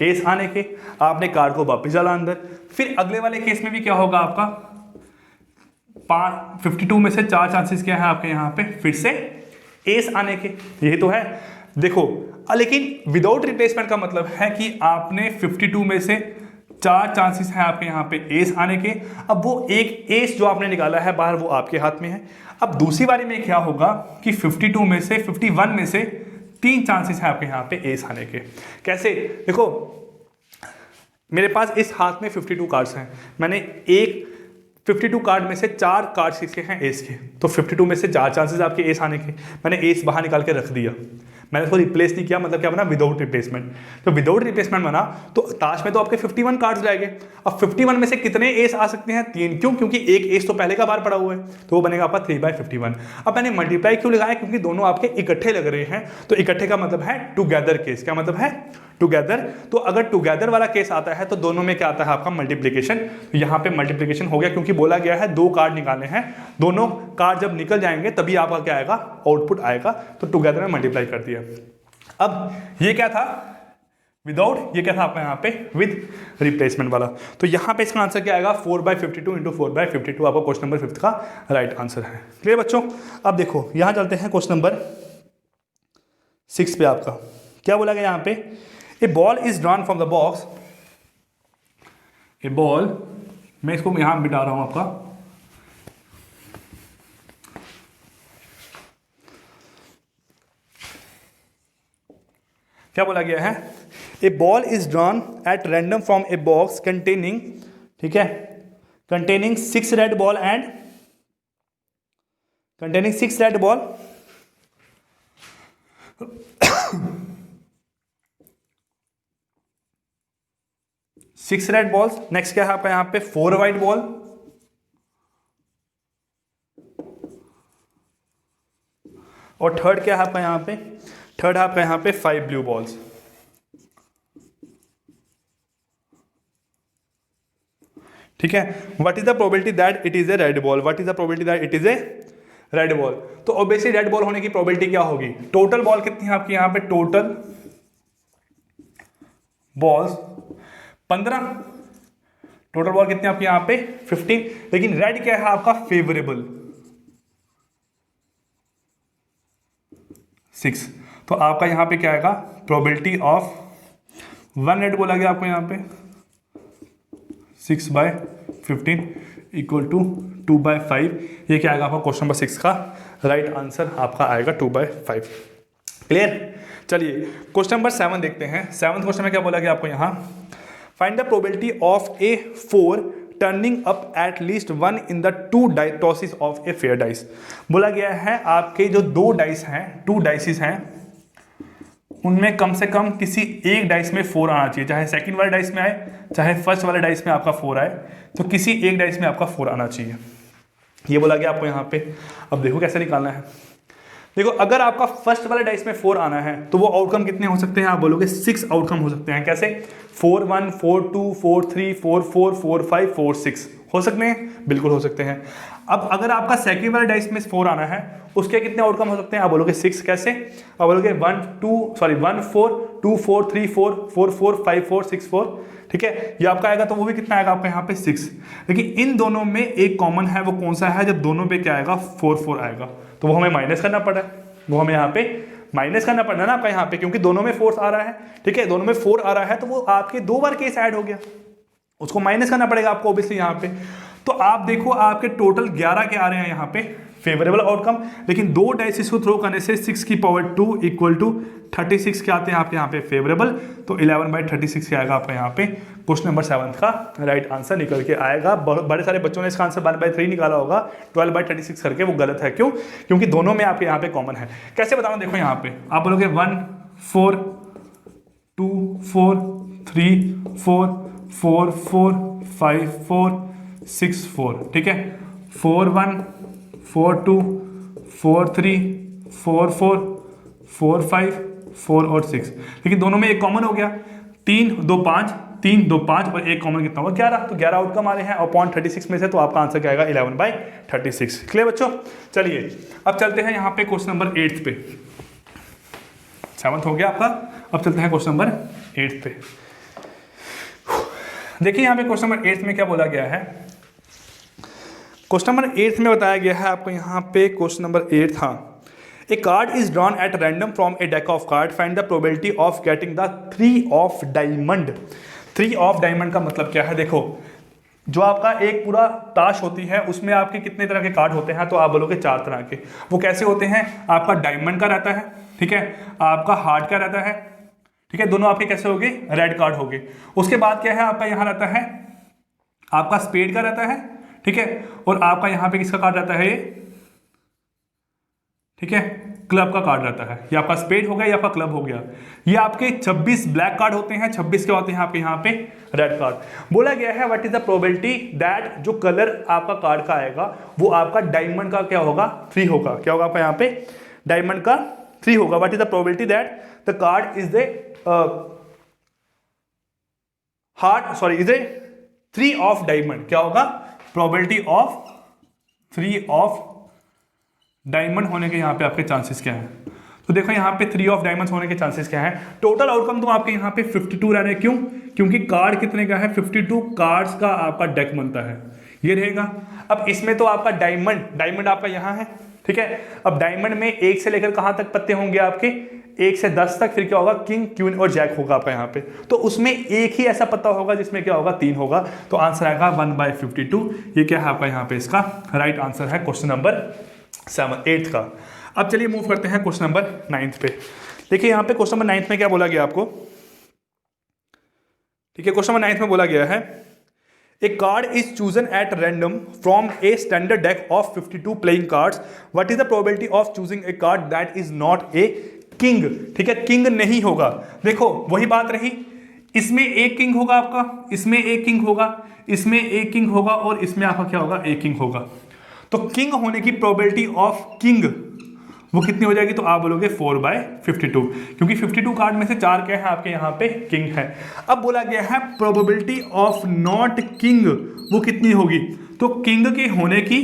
एस आने के, आपने कार्ड को वापस डाला अंदर। फिर अगले वाले केस में भी क्या होगा आपका, 52 में से 4 चांसेस क्या है आपके यहाँ पे फिर से एस आने के, यही तो है। देखो लेकिन विदाउट रिप्लेसमेंट का मतलब है कि आपने 52 में से 4 चांसेस हैं आपके यहाँ पे एस आने के। अब वो एक एस जो आपने निकाला है बाहर वो आपके हाथ में है। अब दूसरी बारी में क्या होगा कि 51 में से 3 चांसेस हैं आपके यहाँ पे एस आने के। कैसे, देखो मेरे पास इस हाथ में 52 कार्ड्स हैं, मैंने एक 52 कार्ड में से 4 कार्ड्स किसके हैं एस के, तो 52 में से 4 चांसेस आपके एस आने के, मैंने एस बाहर निकाल के रख दिया, मैंने उसको रिप्लेस नहीं किया, मतलब क्या बना विदाउट रिप्लेसमेंट। तो विदाउट रिप्लेसमेंट बना तो ताश में तो आपके 51 कार्ड्स रहेंगे। अब 51 में से कितने एस आ सकते हैं, 3, क्यों, क्योंकि एक एस तो पहले का बार पड़ा हुआ है, तो वो बनेगा आपका 3/51। अब मैंने मल्टीप्लाई क्यों लगाया, क्योंकि दोनों आपके इकट्ठे लग रहे हैं, तो इकट्ठे का मतलब है टुगेदर केस। क्या मतलब है, टुगेदर। तो अगर टुगेदर वाला केस आता है तो दोनों में क्या आता है आपका मल्टीप्लीकेशन। तो यहाँ पे मल्टीप्लीकेशन हो गया, क्योंकि बोला गया है 2 कार्ड निकालने हैं, दोनों कार्ड जब निकल जाएंगे तभी आपका क्या आएगा, आउटपुट आएगा। तो टुगेदर में मल्टीप्लाई कर दिया। अब ये क्या था विदाउट, ये क्या था आपका यहाँ पे विद रिप्लेसमेंट वाला। तो यहाँ पे इसका आंसर क्या आएगा 4/52 इंटू 4/52 आपका क्वेश्चन नंबर 5 का राइट आंसर है। क्लियर बच्चों? अब देखो यहाँ चलते हैं क्वेश्चन नंबर 6 पे। आपका क्या बोला गया यहाँ पे, a ball is drawn from the box, a ball, मैं इसको यहां बिठा रहा हूं आपका, क्या बोला गया है, a ball is drawn at random from a box containing, ठीक है, containing 6 red ball and containing 6 red ball 6 red balls. Next क्या है आपका यहाँ पे 4 व्हाइट बॉल, और थर्ड क्या है आपका यहाँ पे, थर्ड है आपका यहाँ पे 5 ब्लू बॉल्स। ठीक है, what is the probability that it is a red ball, what is the probability that it is a red ball. तो ऑब्वियसली रेड बॉल होने की प्रोबेबिलिटी क्या होगी, टोटल बॉल कितनी है आपकी यहाँ पे, टोटल बॉल्स 15, टोटल बॉल कितने आपके यहाँ पे 15, लेकिन रेड क्या है आपका फेवरेबल 6, तो आपका यहाँ पे क्या आएगा प्रोबेबिलिटी ऑफ 1 रेड बोला गया आपको यहाँ पे 6/15 इक्वल टू 2/5, ये क्या आएगा आपका क्वेश्चन नंबर 6 का राइट आंसर आपका आएगा 2/5। क्लियर। चलिए क्वेश्चन नंबर 7 देखते हैं। 7th क्वेश्चन में क्या बोला गया आपको यहाँ, find the probability of A 4 turning up at least 1 in the 2 tosses of a fair dice. बोला गया है आपके जो 2 डाइस हैं, 2 डाइसिस हैं, उनमें कम से कम किसी एक डाइस में 4 आना चाहिए, चाहे सेकंड वाले डाइस में आए चाहे फर्स्ट वाले डाइस में आपका 4 आए, तो किसी एक डाइस में आपका 4 आना चाहिए, ये बोला गया आपको यहाँ पे। अब देखो कैसे निकालना है। देखो अगर आपका फर्स्ट वाले डाइस में 4 आना है तो वो आउटकम कितने हो सकते हैं, आप बोलोगे 6 आउटकम हो सकते हैं। कैसे? 4 1 4 2 4 3 4 4 4 5 4 6 हो सकते हैं, बिल्कुल हो सकते हैं। अब अगर आपका सेकंड वाले डाइस में 4 आना है, उसके कितने आउटकम हो सकते हैं, आप बोलोगे 6। कैसे? आप बोलोगे 1 4 2 4 3 4 4 4 5 4 6 4, ठीक है, ये आपका आएगा, तो वो भी कितना आएगा आपका यहाँ पे 6। लेकिन इन दोनों में एक कॉमन है, वो कौन सा है, जब दोनों पे क्या आएगा 4 4 आएगा, तो वो हमें माइनस करना पड़ा है, वो हमें यहाँ पे माइनस करना पड़ रहा है ना आपका यहाँ पे, क्योंकि दोनों में 4 आ रहा है, ठीक है, दोनों में 4 आ रहा है, तो वो आपके 2 बार केस ऐड हो गया, उसको माइनस करना पड़ेगा आपको ऑब्वियसली यहाँ पे। तो आप देखो आपके टोटल 11 के आ रहे हैं यहाँ पे फेवरेबल आउटकम, लेकिन 2 डाइसिस को थ्रो करने से 6 की पावर 2 इक्वल टू 36 के आते हैं आपके यहाँ पे फेवरेबल, तो 11/36 के आएगा आपका यहाँ पे क्वेश्चन नंबर 7 का राइट आंसर निकल के आएगा। बड़े सारे बच्चों ने इसका आंसर 1/3 निकाला होगा, 12/36 करके, वो गलत है। क्यों? क्योंकि दोनों में आपके यहाँ पे कॉमन है। कैसे बताऊँ, देखो यहाँ पे आप बोलोगे 1 4 2 4 3 4 4 4 5 4 6 4, ठीक है, 4 1 4 2 4 3 4 4 4 5 4 और 6, लेकिन दोनों में एक कॉमन हो गया, 3 2 5 3 2 5 और एक कॉमन कितना होगा 11, तो 11 आउटकम आ रहे हैं और 0.36 में से, तो आपका आंसर क्या आएगा 11/36। क्लियर बच्चों। चलिए अब चलते हैं यहाँ पे क्वेश्चन नंबर 8 पे। 7th हो गया आपका, अब चलते हैं क्वेश्चन नंबर 8 पे। देखिए यहाँ पे क्वेश्चन नंबर 8 में क्या बोला गया है। क्वेश्चन नंबर 8 में बताया गया है आपको यहाँ पे, क्वेश्चन नंबर 8 था, a card is drawn at random from a deck of card, find the probability of getting the 3 of diamond. 3 of diamond का मतलब क्या है, देखो जो आपका एक पूरा ताश होती है उसमें आपके कितने तरह के कार्ड होते हैं, तो आप बोलोगे 4 तरह के। वो कैसे होते हैं, आपका डायमंड का रहता है, ठीक है, आपका हार्ट का रहता है, ठीक है, दोनों आपके कैसे हो गए, रेड कार्ड हो गए। उसके बाद क्या है आपका यहाँ रहता है, आपका स्पेड का रहता है, ठीक है, और आपका यहाँ पे किसका कार्ड रहता है, ये ठीक है, क्लब का कार्ड रहता है। ये आपका स्पेड हो गया, ये आपका क्लब हो गया। ये आपके 26 ब्लैक कार्ड होते हैं, 26 के होते हैं आपके यहाँ पे रेड कार्ड। बोला गया है what is the probability that जो कलर आपका कार्ड का आएगा वो आपका डायमंड का क्या होगा, 3 होगा। क्या होगा आपका यहाँ पे, डायमंड का 3 होगा। What is the probability that the card is the is a 3 of diamond. क्या होगा, प्रोबेबिलिटी ऑफ 3 ऑफ डायमंड होने के यहाँ पे आपके चांसेस क्या हैं। तो देखो यहाँ पे 3 ऑफ डायमंड्स होने के चांसेस क्या हैं। टोटल आउटकम तो आपके यहाँ पे 52 रह रहे हैं। क्यों? क्योंकि कार्ड कितने का है, 52 कार्ड्स का आपका डेक बनता है, ये रहेगा। अब इसमें तो आपका डायमंड आपका यहाँ है, ठीक है। अब डायमंड में 1 से लेकर कहाँ तक पत्ते होंगे आपके, 1 से 10 तक। फिर क्या होगा, किंग क्वीन और जैक होगा आपका यहाँ पे। तो उसमें एक ही ऐसा पत्ता होगा जिसमें क्या होगा, 3 होगा। तो आंसर आएगा 1/52। ये क्या है आपका यहाँ पे, इसका राइट आंसर है क्वेश्चन नंबर 8 का। अब चलिए मूव करते हैं क्वेश्चन नंबर 9 पे। देखिए यहाँ पे क्वेश्चन नंबर 9 में क्या बोला गया आपको, ठीक है। क्वेश्चन नंबर 9 में बोला गया है a card is chosen at random from a standard deck of 52 playing cards. What is the probability of choosing a card that is not a king. ठीक है, किंग नहीं होगा। देखो वही बात रही, इसमें एक किंग होगा आपका, इसमें एक किंग होगा, इसमें एक किंग होगा और इसमें आपका क्या होगा, एक किंग होगा। तो किंग होने की प्रोबेबिलिटी ऑफ किंग वो कितनी हो जाएगी, तो आप बोलोगे 4/52, क्योंकि 52 कार्ड में से 4 क्या है आपके यहाँ पे, किंग है। अब बोला गया है प्रोबेबिलिटी ऑफ नॉट किंग वो कितनी होगी, तो किंग के होने की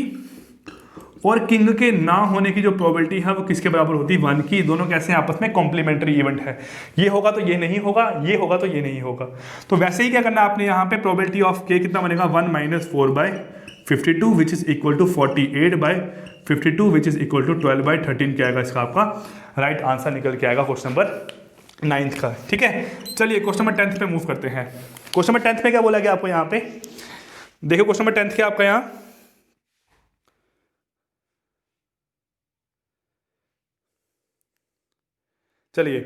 और किंग के ना होने की जो प्रोबेबिलिटी है वो किसके बराबर होती है, 1 की। दोनों कैसे आपस में कॉम्प्लीमेंट्री इवेंट है, ये होगा तो ये नहीं होगा, ये होगा तो ये नहीं होगा। तो वैसे ही क्या करना है आपने यहाँ पे, प्रोबेबिलिटी ऑफ के कितना बनेगा, 1 - 4/52 which is equal to 48/52 which is equal to 12/13 क्या आएगा इसका आपका राइट आंसर निकल के आएगा क्वेश्चन नंबर 9 का। ठीक है, चलिए क्वेश्चन नंबर 10 पे मूव करते हैं। क्वेश्चन नंबर 10 पे क्या बोला गया आपको यहाँ पे, देखो क्वेश्चन नंबर 10 क्या आपका यहाँ, चलिए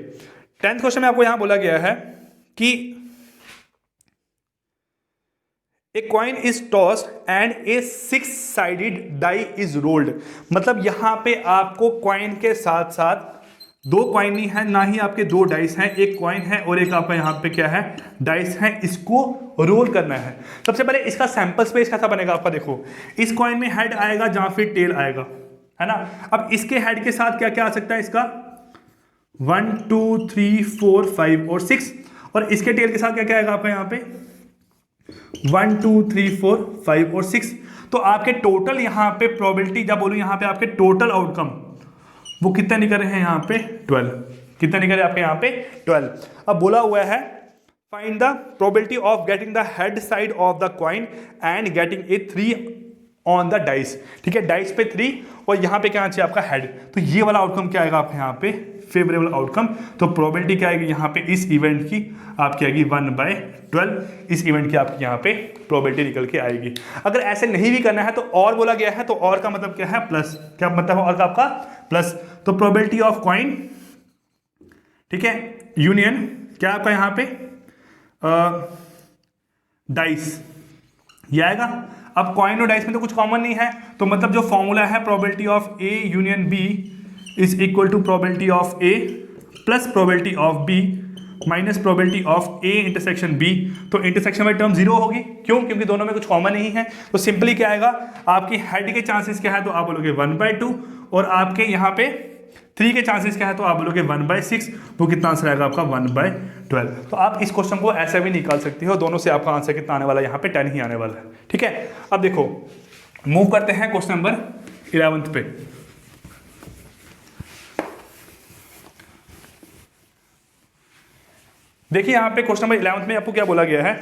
10th क्वेश्चन में आपको यहां बोला गया है कि a coin is tossed and a six sided die is rolled. मतलब यहां पे आपको कॉइन के साथ साथ 2 कॉइन नहीं है, ना ही आपके 2 डाइस हैं, एक कॉइन है और एक आपका यहां पे क्या है, डाइस है, इसको रोल करना है। सबसे पहले इसका सैंपल स्पेस कैसा बनेगा आपका, देखो इस कॉइन में हेड आएगा जहां फिर टेल आएगा, है ना। अब इसके हेड के साथ क्या क्या आ सकता है, इसका 1 2 3 4 5 और 6, और इसके टेल के साथ क्या क्या आएगा आपका यहाँ पे 1 2 3 4 5 और 6। तो आपके टोटल यहाँ पे प्रोबेबिलिटी, जब बोलूँ यहाँ पे आपके टोटल आउटकम वो कितना निकल रहे हैं यहाँ पे 12, कितना निकल रहे हैं आपके यहाँ पे 12। अब बोला हुआ है find the probability of getting the head side of the coin and getting a 3 on the dice. ठीक है, डाइस पे 3 और यहाँ पे क्या चाहिए आपका हेड, तो ये वाला आउटकम क्या आएगा आपके यहाँ पे फेवरेबल आउटकम। तो प्रोबेबिलिटी क्या आएगी यहाँ पे इस इवेंट की आपकी आएगी 1/12, इस इवेंट की आपकी यहाँ पे प्रोबेबिलिटी निकल के आएगी। अगर ऐसे नहीं भी करना है तो और बोला गया है, तो और का मतलब क्या है प्लस, क्या मतलब है और का आपका प्लस। तो प्रोबेबिलिटी ऑफ कॉइन, ठीक है, यूनियन क्या आपका यहाँ पे डाइस ये आएगा। अब कॉइन और डाइस में तो कुछ कॉमन नहीं है, तो मतलब जो फॉर्मूला है probability of A union B is equal to probability of A plus probability of B minus probability of A intersection B. तो इंटरसेक्शन में टर्म 0 होगी, क्यों, क्योंकि दोनों में कुछ कॉमन नहीं है। तो सिंपली क्या आएगा, आपकी हेड के चांसेस क्या है, तो आप बोलोगे 1/2, और आपके यहाँ पे 3 के चांसेस क्या है, तो आप बोलोगे 1/6। वो कितना आंसर आएगा आपका 1/12। तो आप इस क्वेश्चन को ऐसे भी निकाल सकते हो, दोनों से आपका आंसर कितना आने वाला है, यहाँ पे 10 ही आने वाला है। ठीक है, अब देखो मूव करते हैं क्वेश्चन नंबर 11 पे। देखिए यहां पे क्वेश्चन नंबर 11 में आपको क्या बोला गया है,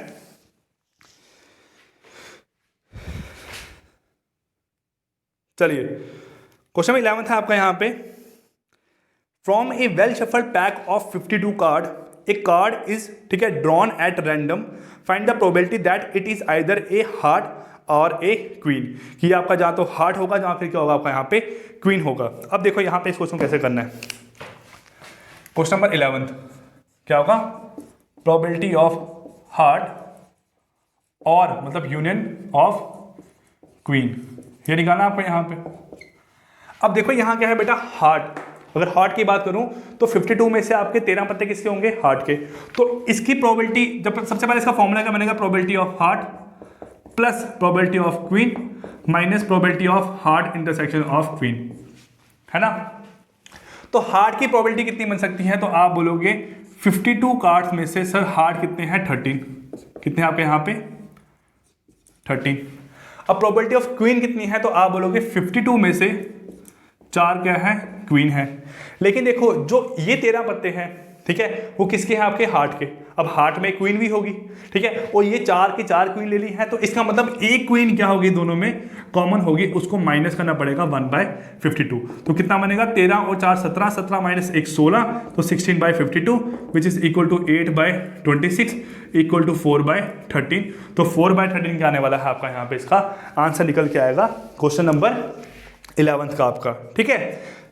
चलिए क्वेश्चन नंबर 11 है आपका यहां पे, from a well shuffled pack of 52 card A card is, ठीक है, drawn at random, find the probability that it is either A heart और ए क्वीन। कि आपका जहां तो हार्ट होगा, जहां फिर क्या होगा आपका यहाँ पे क्वीन होगा। अब देखो यहां पे इस क्वेश्चन कैसे करना है, क्वेश्चन नंबर 11 क्या होगा, प्रोबेबिलिटी ऑफ हार्ट और मतलब यूनियन ऑफ क्वीन, ये निकालना आपको यहाँ पे। अब देखो यहाँ क्या है बेटा, हार्ट, अगर हार्ट की बात करूं तो 52 में से आपके 13 पत्ते किसके होंगे, हार्ट के। तो इसकी प्रोबेबिलिटी, जब सबसे पहले इसका फॉर्मूला क्या बनेगा, probability of heart plus probability of queen minus probability of heart intersection of queen, है ना। तो हार्ट की प्रोबेबिलिटी कितनी बन सकती है, तो आप बोलोगे 52 कार्ड्स में से सर हार्ट कितने हैं 13, कितने आपके यहाँ पे 13। अब प्रोबेबिलिटी ऑफ क्वीन कितनी है, तो आप बोलोगे 52 में से 4 क्या है, क्वीन है। लेकिन देखो जो ये 13 पत्ते हैं, ठीक है, वो किसके हैं, आपके हार्ट के। अब हार्ट में क्वीन भी होगी, ठीक है, और ये 4 की 4 क्वीन ले ली है, तो इसका मतलब एक क्वीन क्या होगी, दोनों में कॉमन होगी, उसको माइनस करना पड़ेगा 1/52। तो कितना बनेगा, 13 और 4 17, 17 माइनस 1 16, तो 16/52 which is equal to 8/26 equal to 4/13। तो 4/13 क्या आने वाला है आपका यहाँ पे, इसका आंसर निकल के आएगा क्वेश्चन नंबर 11 का आपका। ठीक है,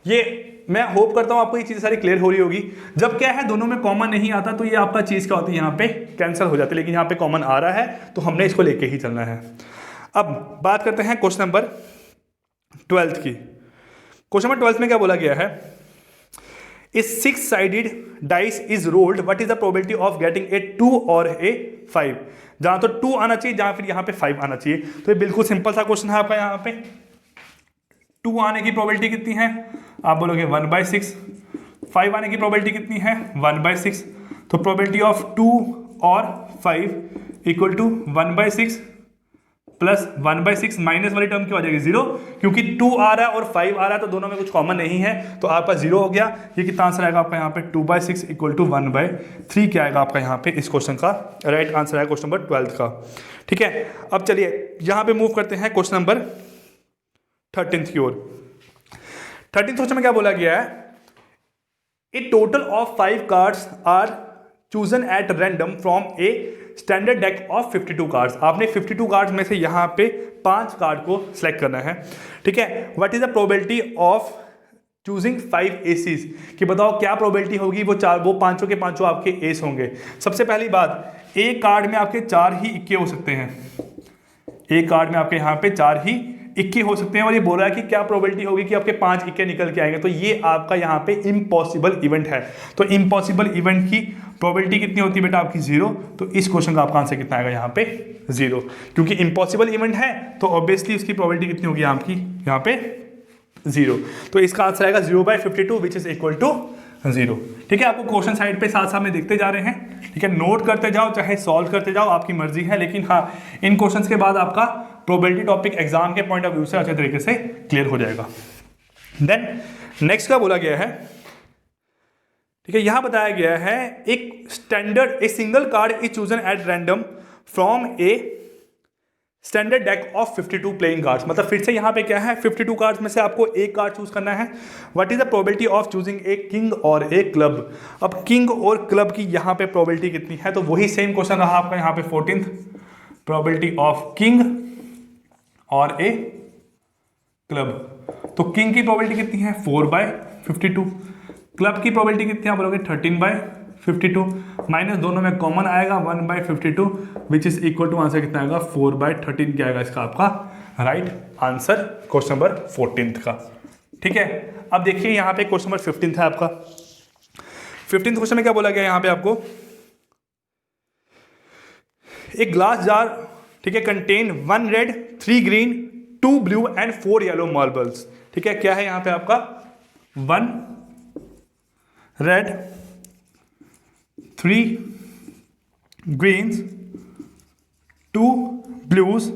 ये मैं होप करता हूं आपको ये चीज़ सारी क्लियर हो रही होगी। जब क्या है दोनों में कॉमन नहीं आता तो ये आपका चीज़ क्या होती है, यहाँ पे कैंसिल हो जाती है, लेकिन यहाँ पे कॉमन आ रहा है तो हमने इसको लेके ही चलना है। अब बात करते हैं क्वेश्चन नंबर 12 की। क्वेश्चन नंबर 12 में क्या बोला गया है, a six sided dice is rolled, what is the probability of getting a 2 और ए 5। जहां तो 2 आना चाहिए, जहां फिर यहाँ पे 5 आना चाहिए। तो ये बिल्कुल सिंपल सा क्वेश्चन है आपका। यहाँ पे 2 आने की प्रोबेबिलिटी कितनी है, आप बोलोगे 1/6। 5 आने की प्रोबेबिलिटी कितनी है, 1/6। तो प्रोबेबिलिटी ऑफ 2 और 5 इक्वल टू 1/6 प्लस 1/6 माइनस वाली टर्म क्यों आ जाएगी 0, क्योंकि 2 आ रहा है और 5 आ रहा है तो दोनों में कुछ कॉमन नहीं है, तो आपका 0 हो गया। ये कितना आंसर आएगा आपका यहाँ पे 2/6 इक्वल टू 1/3 क्या आएगा आपका यहाँ पे इस क्वेश्चन का राइट आंसर है क्वेश्चन नंबर 12 का। ठीक है, अब चलिए यहाँ पे मूव करते हैं क्वेश्चन नंबर 13 की ओर। 13 क्वेश्चन में क्या बोला गया है, a total of 5 cards are chosen at random from a standard deck of 52 cards. आपने 52 कार्ड्स में से यहाँ पे 5 कार्ड को सिलेक्ट करना है। ठीक है, what is the probability of choosing 5 ACs, कि बताओ क्या प्रोबेबिलिटी होगी वो पांचों के पांचों आपके एस होंगे। सबसे पहली बात, एक कार्ड में आपके 4 ही इक्के हो सकते हैं, एक कार्ड में आपके यहाँ पे 4 ही इक्के हो सकते हैं, और ये बोल रहा है कि क्या प्रोबेबिलिटी होगी कि आपके 5 इक्के निकल के आएंगे, तो ये आपका यहाँ पे इम्पॉसिबल इवेंट है। तो इम्पॉसिबल इवेंट की प्रोबेबिलिटी कितनी होती है बेटा आपकी 0, तो इस क्वेश्चन का आपका आंसर कितना आएगा यहाँ पे 0, क्योंकि इम्पॉसिबल इवेंट है तो ऑब्वियसली उसकी प्रोबेबिलिटी कितनी होगी आपकी यहाँ पे 0, तो इसका आंसर आएगा 0/52 विच इज इक्वल टू 0। ठीक है, आपको क्वेश्चन साइड पे साथ साथ में देखते जा रहे हैं। ठीक है, नोट करते जाओ चाहे सॉल्व करते जाओ, आपकी मर्जी है, लेकिन हाँ इन क्वेश्चंस के बाद आपका प्रोबेबिलिटी टॉपिक एग्जाम के पॉइंट ऑफ व्यू से अच्छे तरीके से क्लियर हो जाएगा। देन नेक्स्ट का बोला गया है, ठीक है, यहां बताया गया है एक standard a single card is chosen at random from a standard deck of 52 playing cards. मतलब फिर से यहाँ पे क्या है, 52 कार्ड्स में से आपको एक कार्ड चूज करना है। What is the probability of choosing a king और ए क्लब। अब किंग और क्लब की यहाँ पे प्रोबेबिलिटी कितनी है, तो वही सेम क्वेश्चन रहा आपका यहाँ पे 14th, प्रोबेबिलिटी ऑफ किंग और ए क्लब। तो किंग की प्रोबेबिलिटी कितनी है 4/52, क्लब की प्रोबेबिलिटी कितनी आप बोलोगे 13/52, माइनस दोनों में कॉमन आएगा 1/52 which is equal to answer कितना आएगा 4/13 क्या आएगा इसका आपका right answer question number 14th का। ठीक है, अब देखिए यहाँ पे क्वेश्चन नंबर 15th है आपका। 15th क्वेश्चन में क्या बोला गया यहाँ पे आपको, एक ग्लास जार, ठीक है, contain 1 red 3 green 2 blue and 4 yellow marbles. ठीक है, क्या है यहाँ पे आपका 1 red 3 greens 2 blues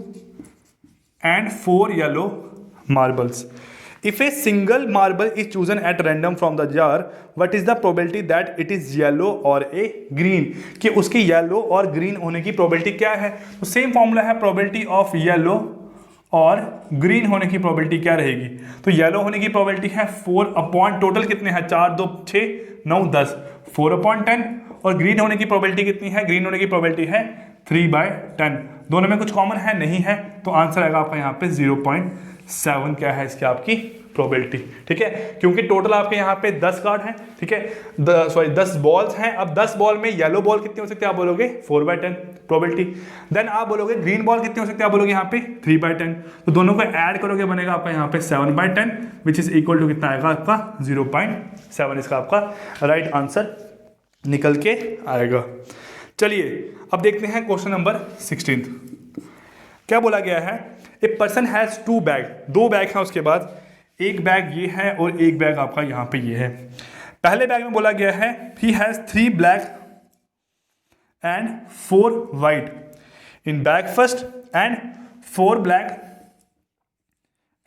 and 4 yellow marbles. If a single marble is chosen at random from the jar, what is the probability that it is yellow or a green? कि उसकी yellow और ग्रीन होने की प्रोबेबिलिटी क्या है। तो same formula है, probability of yellow और ग्रीन होने की प्रोबेबिलिटी क्या रहेगी। तो येलो होने की प्रोबेबिलिटी है 4 अपॉन टोटल कितने हैं 4 2 6 9 10 4/10, और ग्रीन होने की प्रोबेबिलिटी कितनी है, ग्रीन होने की प्रोबेबिलिटी है 3/10। दोनों में कुछ कॉमन है नहीं है, तो आंसर आएगा आपका यहाँ पे 0.7 क्या है इसकी आपकी प्रोबेबिलिटी। ठीक है, क्योंकि टोटल आपके यहाँ पे 10 कार्ड हैं। ठीक है, 10 बॉल्स हैं। अब 10 बॉल में येलो बॉल कितनी हो सकती है आप बोलोगे 4/10 प्रोबेबिलिटी। देन आप बोलोगे ग्रीन बॉल कितनी हो सकती है आप बोलोगे यहाँ पे 3/10। तो दोनों को ऐड करोगे बनेगा आपका यहाँ पे 7/10 विच इज इक्वल टू कितना आएगा आपका 0.7 इसका आपका राइट आंसर निकल के आएगा। चलिए अब देखते हैं क्वेश्चन नंबर 16। क्या बोला गया है, a person has 2 bag, 2 bag है, उसके बाद एक बैग ये है और एक बैग आपका यहाँ पे ये है। पहले बैग में बोला गया है he has 3 black and 4 white in bag first and 4 black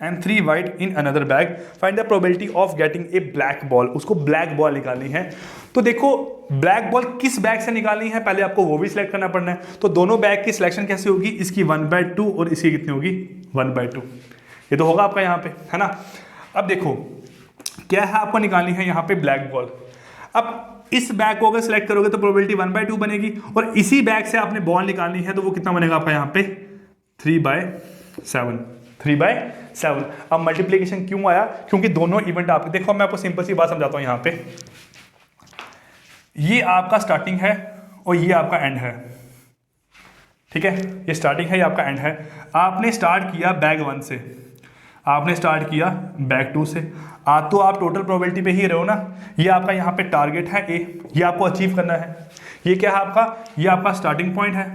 and 3 white in another bag, find the probability of getting A black ball. उसको ब्लैक बॉल निकालनी है। तो देखो ब्लैक बॉल किस बैग से निकालनी है पहले आपको वो भी सिलेक्ट करना पड़ना है। तो दोनों बैग की सिलेक्शन कैसे होगी, इसकी 1/2 और इसकी कितनी होगी 1/2, ये तो होगा आपका यहाँ पे है ना। अब देखो क्या है आपको निकालनी है यहाँ पे ब्लैक बॉल। अब इस बैग को अगर सिलेक्ट करोगे तो प्रोबेबिलिटी 1/2 बनेगी, और इसी बैग से आपने बॉल निकालनी है तो वो कितना बनेगा आपका यहाँ पे 3/7। 3/7। अब मल्टीप्लीकेशन क्यों आया, क्योंकि दोनों इवेंट आपके, देखो मैं आपको सिंपल सी बात समझाता हूं यहाँ पे, ये आपका स्टार्टिंग है और ये आपका एंड है। ठीक है, ये स्टार्टिंग है ये आपका एंड है। आपने स्टार्ट किया बैग 1 से, आपने स्टार्ट किया बैग 2 से, तो आप टोटल प्रोबेबिलिटी पे ही रहो ना। ये आपका यहाँ पे टारगेट है ए, ये आपको अचीव करना है। ये क्या है आपका, ये आपका स्टार्टिंग पॉइंट है,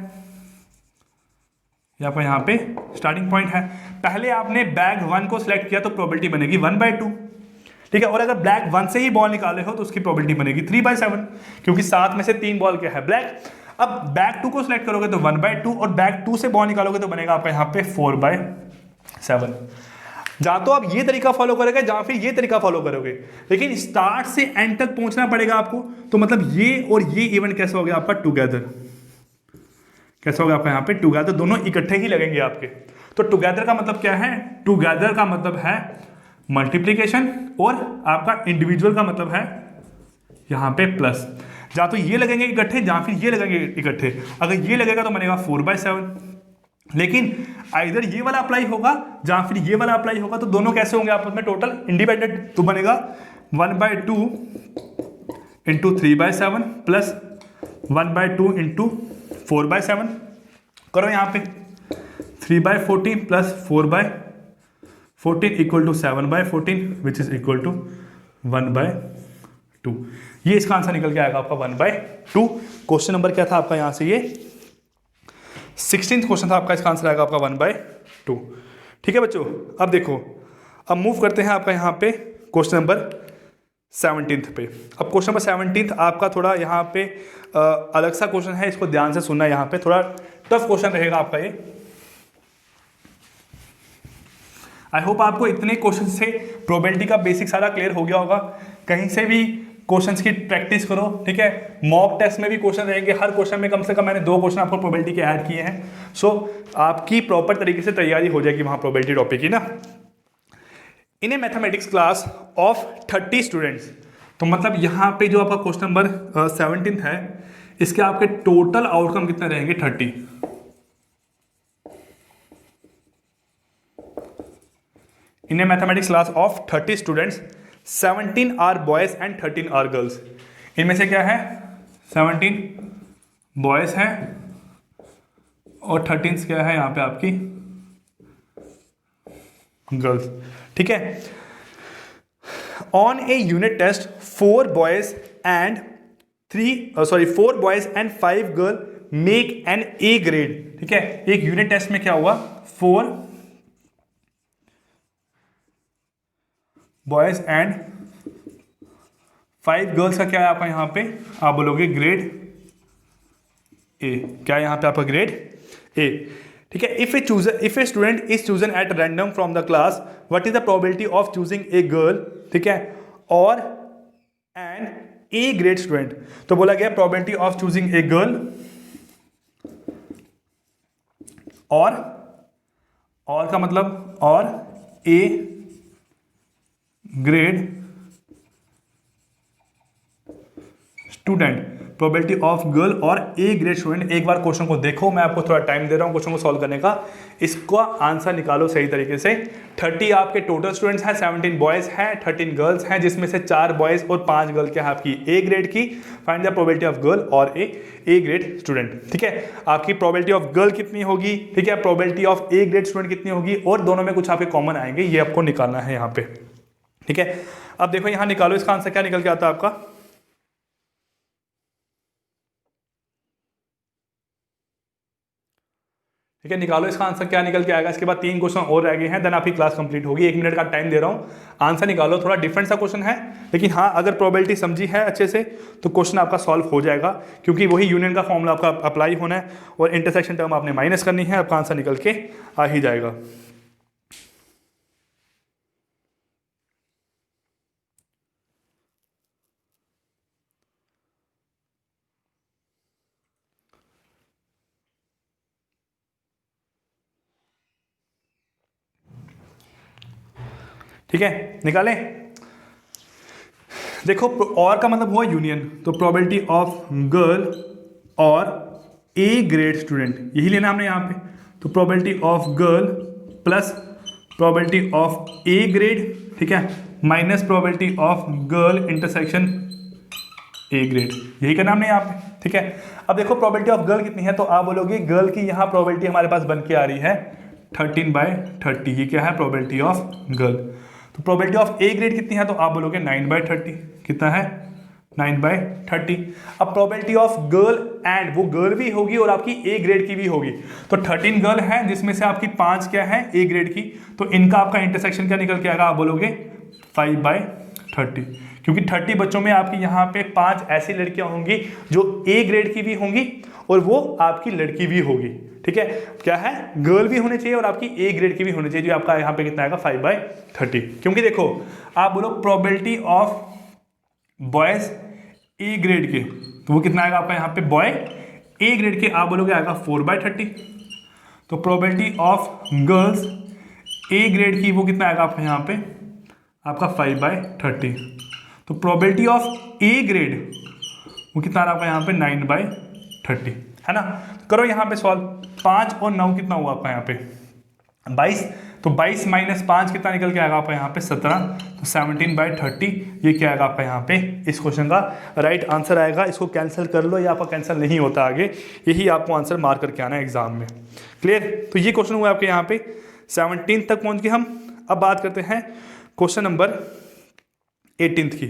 ये आपका यहाँ पे स्टार्टिंग पॉइंट है। पहले आपने बैग 1 को सिलेक्ट किया तो प्रोबेबिलिटी बनेगी 1/2। ठीक है, और अगर ब्लैक 1 से ही बॉल निकाले हो तो उसकी प्रोबेबिलिटी बनेगी 3/7, क्योंकि 7 में से 3 बॉल क्या है ब्लैक। अब बैक 2 को सिलेक्ट करोगे तो 1/2 और बैक 2 से बॉय निकालोगे तो बनेगा आपका यहाँ पे 4/7। जहाँ तो आप ये तरीका फॉलो करोगे, जहाँ फिर ये तरीका फॉलो करोगे, लेकिन स्टार्ट से एंड तक पहुंचना पड़ेगा आपको। तो मतलब ये और ये इवेंट कैसे हो गया आपका टुगेदर, कैसे हो गया आपका यहाँ पे टुगेदर, दोनों इकट्ठे ही लगेंगे आपके। तो टुगेदर का मतलब क्या है, टुगेदर का मतलब है मल्टीप्लीकेशन और आपका इंडिविजुअल का मतलब है यहाँ पे प्लस। जहाँ तो ये लगेंगे इकट्ठे, जहाँ फिर ये लगेंगे इकट्ठे। अगर ये लगेगा तो बनेगा 4/7, लेकिन इधर ये वाला अप्लाई होगा जहाँ फिर ये वाला अप्लाई होगा, तो दोनों कैसे होंगे आपस में टोटल इंडिपेंडेंट। तो बनेगा 1/2 इंटू 3/7 प्लस 1/2 इंटू 4/7। करो यहाँ पे 3/14 plus 4/14 equal to 7/14 which is equal to 1/2। ये इसका आंसर निकल के आएगा आपका 1/2। क्वेश्चन नंबर क्या था आपका यहाँ से, ये 16th क्वेश्चन था आपका, इसका आंसर आएगा आपका 1/2। ठीक है बच्चों, अब देखो, अब मूव करते हैं आपका यहाँ पे क्वेश्चन नंबर 17th पे। अब क्वेश्चन नंबर 17th आपका थोड़ा यहाँ पे अलग सा क्वेश्चन है, इसको ध्यान से सुनना। यहाँ पे थोड़ा टफ क्वेश्चन रहेगा आपका ये। आई होप आपको इतने क्वेश्चन से प्रोबेबिलिटी का बेसिक सारा क्लियर हो गया होगा। कहीं से भी क्वेश्चंस की प्रैक्टिस करो, ठीक है। मॉक टेस्ट में भी क्वेश्चन रहेंगे, हर क्वेश्चन में कम से कम मैंने 2 क्वेश्चन आपको प्रोबेबिलिटी के ऐड किए हैं। सो आपकी प्रॉपर तरीके से तैयारी हो जाएगी वहाँ प्रोबेबिलिटी टॉपिक की ना। इन a mathematics class of 30 students, तो मतलब यहाँ पे जो आपका क्वेश्चन नंबर 17 है, इसके आपके टोटल आउटकम कितने रहेंगे 30। In a mathematics class of 30 students 17 are boys and 13 are girls. इनमें से क्या है, 17 बॉयज हैं और 13 क्या है यहाँ पे आपकी गर्ल्स, ठीक है। On a unit test 4 boys and 5 girl make an A grade, ठीक है। एक यूनिट टेस्ट में क्या हुआ, 4 बॉयज एंड 5 गर्ल्स का क्या है आपका यहाँ पे, आप बोलोगे ग्रेड ए। क्या है यहाँ पे आपका ग्रेड ए, ठीक है। If a student is chosen at random from the class, what is the probability of choosing a girl, ठीक है, और एन ए ग्रेड स्टूडेंट। तो बोला गया probability of choosing a girl और का मतलब और A grade student, probability of girl और ए ग्रेड स्टूडेंट। एक बार क्वेश्चन को देखो, मैं आपको थोड़ा टाइम दे रहा हूं क्वेश्चन को सॉल्व करने का। इसका आंसर निकालो सही तरीके से। 30 आपके टोटल स्टूडेंट्स हैं, 17 बॉयज हैं, 13 गर्ल्स हैं, जिसमें से 4 बॉयज और 5 गर्ल क्या है आपकी ए ग्रेड की। Find the probability of girl और ए ग्रेड स्टूडेंट, ठीक है। आपकी प्रोबेबिलिटी ऑफ गर्ल कितनी होगी, ठीक है, probability of A grade student कितनी होगी, और दोनों में कुछ आपके कॉमन आएंगे, ये आपको निकालना है यहाँ पे, ठीक है। अब देखो यहाँ निकालो, इसका आंसर क्या निकल के आता है आपका, ठीक है। निकालो इसका आंसर क्या निकल के आएगा। इसके बाद 3 क्वेश्चन और रह गए हैं, देन आपकी क्लास कंप्लीट होगी। 1 मिनट का टाइम दे रहा हूं, आंसर निकालो। थोड़ा डिफरेंट सा क्वेश्चन है, लेकिन हाँ अगर प्रोबेबिलिटी समझी है अच्छे से तो क्वेश्चन आपका सॉल्व हो जाएगा, क्योंकि वही यूनियन का फॉर्मूला आपका अप्लाई होना है और इंटरसेक्शन टर्म आपने माइनस करनी है। आपका आंसर निकल के आ ही जाएगा। ठीक है, निकालें। देखो और का मतलब हुआ यूनियन, तो प्रोबेबिलिटी ऑफ गर्ल और ए ग्रेड स्टूडेंट यही लेना हमने यहाँ पे। तो probability of girl plus probability of A grade, ठीक है, minus probability of girl intersection A grade, यही करना हमने यहाँ पे, ठीक है। अब देखो प्रोबेबिलिटी ऑफ गर्ल कितनी है, तो आप बोलोगे गर्ल की यहाँ प्रोबेबिलिटी हमारे पास बन के आ रही है 13/30। ये क्या है, प्रोबेबिलिटी ऑफ गर्ल। तो प्रोबेबिलिटी ऑफ ए ग्रेड कितनी है, तो आप बोलोगे 9/30। कितना है, 9/30। अब प्रोबेबिलिटी ऑफ गर्ल एंड, वो गर्ल भी होगी और आपकी ए ग्रेड की भी होगी। तो 13 गर्ल है, जिसमें से आपकी 5 क्या है, ए ग्रेड की। तो इनका आपका इंटरसेक्शन क्या निकल के आएगा, आप बोलोगे 5/30, क्योंकि 30 बच्चों में आपकी यहाँ पे 5 ऐसी लड़कियां होंगी जो ए ग्रेड की भी होंगी और वो आपकी लड़की भी होगी, ठीक है। क्या है, गर्ल भी होनी चाहिए और आपकी ए ग्रेड की भी होनी चाहिए, जो आपका यहाँ पे कितना आएगा 5/30। क्योंकि देखो आप बोलो probability of boys A grade के, तो वो कितना आएगा आपका यहाँ पे बॉय ए ग्रेड के, आप बोलोगे आएगा 4/30। तो probability of girls A grade की वो कितना आएगा आपका यहाँ पे आपका 5/30। तो प्रोबेबिलिटी ऑफ ए ग्रेड वो कितना आ रहा है आपका यहाँ पे 9/30, है ना। करो यहाँ पे सॉल्व, 5 और 9 कितना हुआ आपका यहाँ पे 22, तो 22 - 5 कितना निकल के आएगा आपका यहाँ पे 17, तो 17/30 ये क्या आएगा आपका यहाँ पे इस क्वेश्चन का राइट आंसर आएगा। इसको कैंसिल कर लो, या आपका कैंसिल नहीं होता आगे, यही आपको आंसर मार्क करके आना है एग्जाम में। क्लियर, तो ये क्वेश्चन हुआ आपके यहाँ पे 17 तक पहुँच गए हम। अब बात करते हैं क्वेश्चन नंबर 18 की।